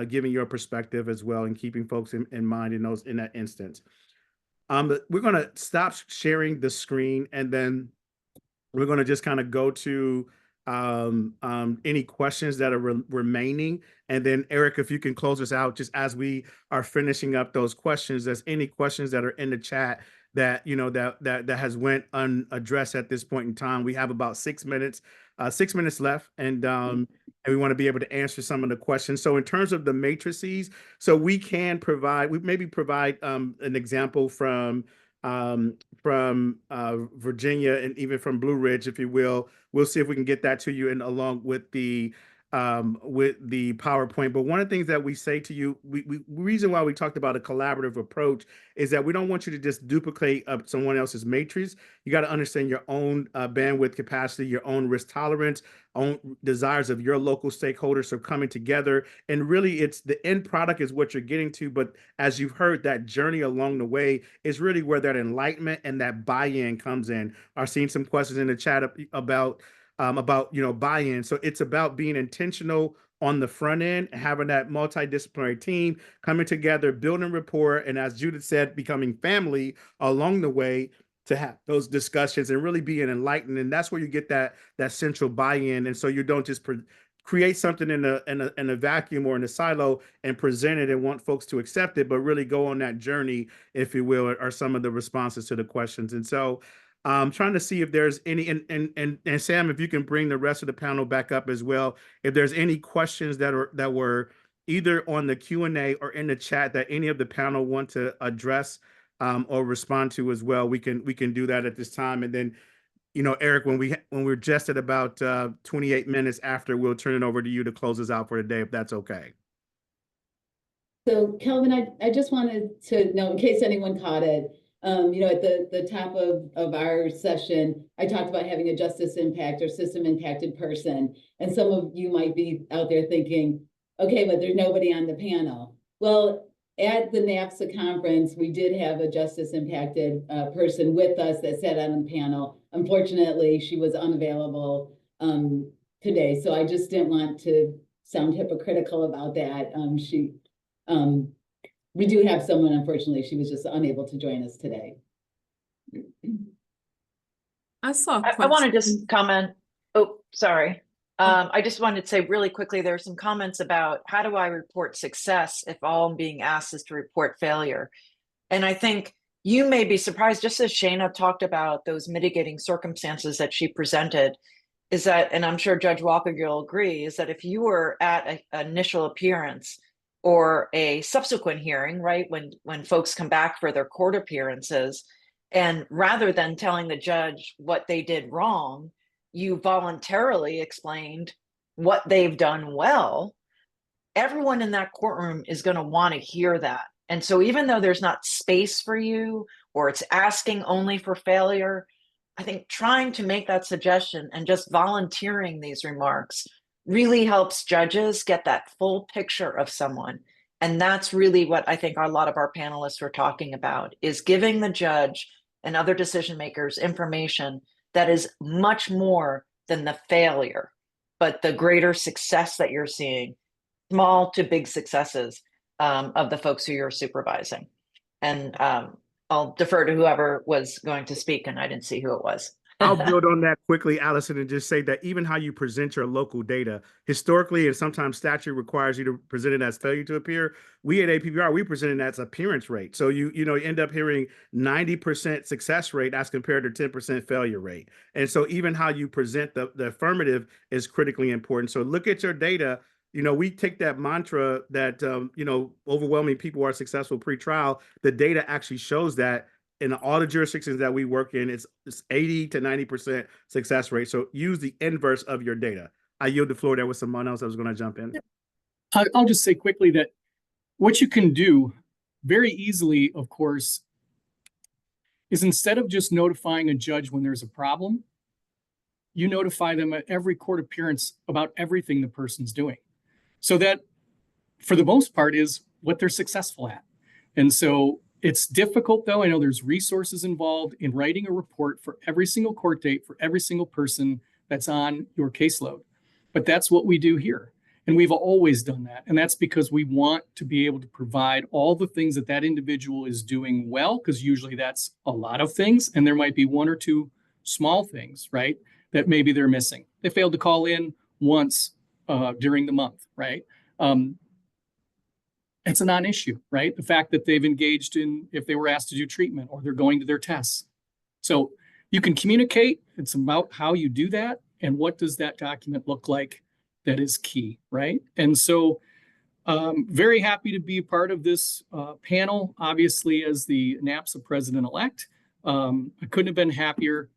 giving your perspective as well, and keeping folks in mind in that instance. We're going to stop sharing the screen, and then we're going to just kind of go to any questions that are remaining. And then Eric, if you can close us out just as we are finishing up those questions. There's any questions that are in the chat that, you know, that has went unaddressed at this point in time. We have about 6 minutes, 6 minutes left, and we want to be able to answer some of the questions. So in terms of the matrices, so we maybe provide an example from Virginia and even from Blue Ridge, if you will. We'll see if we can get that to you, and along with the PowerPoint. But one of the things that we say to you, reason why we talked about a collaborative approach is that we don't want you to just duplicate someone else's matrix. You got to understand your own bandwidth capacity, your own risk tolerance, own desires of your local stakeholders. So coming together, and really it's the end product is what you're getting to. But as you've heard, that journey along the way is really where that enlightenment and that buy-in comes in. I've seen some questions in the chat about buy-in. So it's about being intentional on the front end, having that multidisciplinary team coming together, building rapport, and as Judith said, becoming family along the way to have those discussions and really being enlightened. And that's where you get that central buy-in. And so you don't just create something in a vacuum or in a silo and present it and want folks to accept it, but really go on that journey, if you will, are some of the responses to the questions. And so I'm trying to see if there's any, and Sam, if you can bring the rest of the panel back up as well, if there's any questions that were either on the Q&A or in the chat that any of the panel want to address or respond to as well, we can do that at this time. And then, you know, Eric, when we're just at about 28 minutes after, we'll turn it over to you to close us out for the day, if that's okay. So Kelvin, I just wanted to know, in case anyone caught it, you know, at the top of our session, I talked about having a justice impact or system impacted person. And some of you might be out there thinking, okay, but there's nobody on the panel. Well, at the NAPSA conference, we did have a justice impacted person with us that sat on the panel. Unfortunately, she was unavailable today. So I just didn't want to sound hypocritical about that. We do have someone, unfortunately, she was just unable to join us today. I saw. I want to just comment. Oh, sorry. I just wanted to say really quickly, there are some comments about how do I report success if all I'm being asked is to report failure? And I think you may be surprised, just as Shana talked about those mitigating circumstances that she presented, is that, and I'm sure Judge Walker, you'll agree, is that if you were at an initial appearance or a subsequent hearing, right, when folks come back for their court appearances, and rather than telling the judge what they did wrong, you voluntarily explained what they've done well, everyone in that courtroom is going to want to hear that. And so even though there's not space for you, or it's asking only for failure, I think trying to make that suggestion and just volunteering these remarks really helps judges get that full picture of someone. And that's really what I think a lot of our panelists were talking about, is giving the judge and other decision makers information that is much more than the failure, but the greater success that you're seeing, small to big successes of the folks who you're supervising. And I'll defer to whoever was going to speak, and I didn't see who it was. I'll build on that quickly, Allison, and just say that even how you present your local data, historically, and sometimes statute requires you to present it as failure to appear. We at APPR, we present it as appearance rate. So you end up hearing 90% success rate as compared to 10% failure rate. And so even how you present the affirmative is critically important. So look at your data. You know, we take that mantra that, overwhelming people are successful pre-trial. The data actually shows that in all the jurisdictions that we work in, it's 80 to 90% success rate. So use the inverse of your data. I yield the floor. There was someone else that was going to jump in. I'll just say quickly that what you can do very easily, of course, is instead of just notifying a judge when there's a problem, you notify them at every court appearance about everything the person's doing. So that, for the most part, is what they're successful at. And so it's difficult, though. I know there's resources involved in writing a report for every single court date for every single person that's on your caseload. But that's what we do here. And we've always done that. And that's because we want to be able to provide all the things that that individual is doing well, because usually that's a lot of things. And there might be one or two small things, right, that maybe they're missing. They failed to call in once during the month, right? And it's a non-issue, right? The fact that they've engaged in, if they were asked to do treatment or they're going to their tests. So you can communicate. It's about how you do that and what does that document look like that is key, right? And so very happy to be a part of this panel, obviously, as the NAPSA president-elect. I couldn't have been happier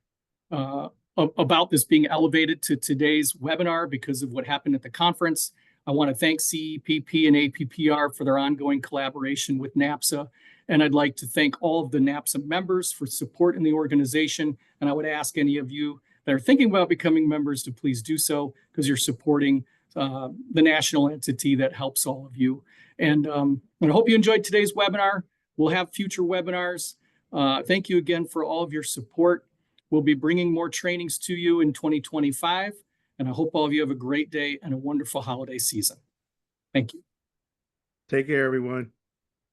about this being elevated to today's webinar because of what happened at the conference. I want to thank CEPP and APPR for their ongoing collaboration with NAPSA. And I'd like to thank all of the NAPSA members for support in the organization. And I would ask any of you that are thinking about becoming members to please do so, because you're supporting the national entity that helps all of you. And I hope you enjoyed today's webinar. We'll have future webinars. Thank you again for all of your support. We'll be bringing more trainings to you in 2025. And I hope all of you have a great day and a wonderful holiday season. Thank you. Take care, everyone.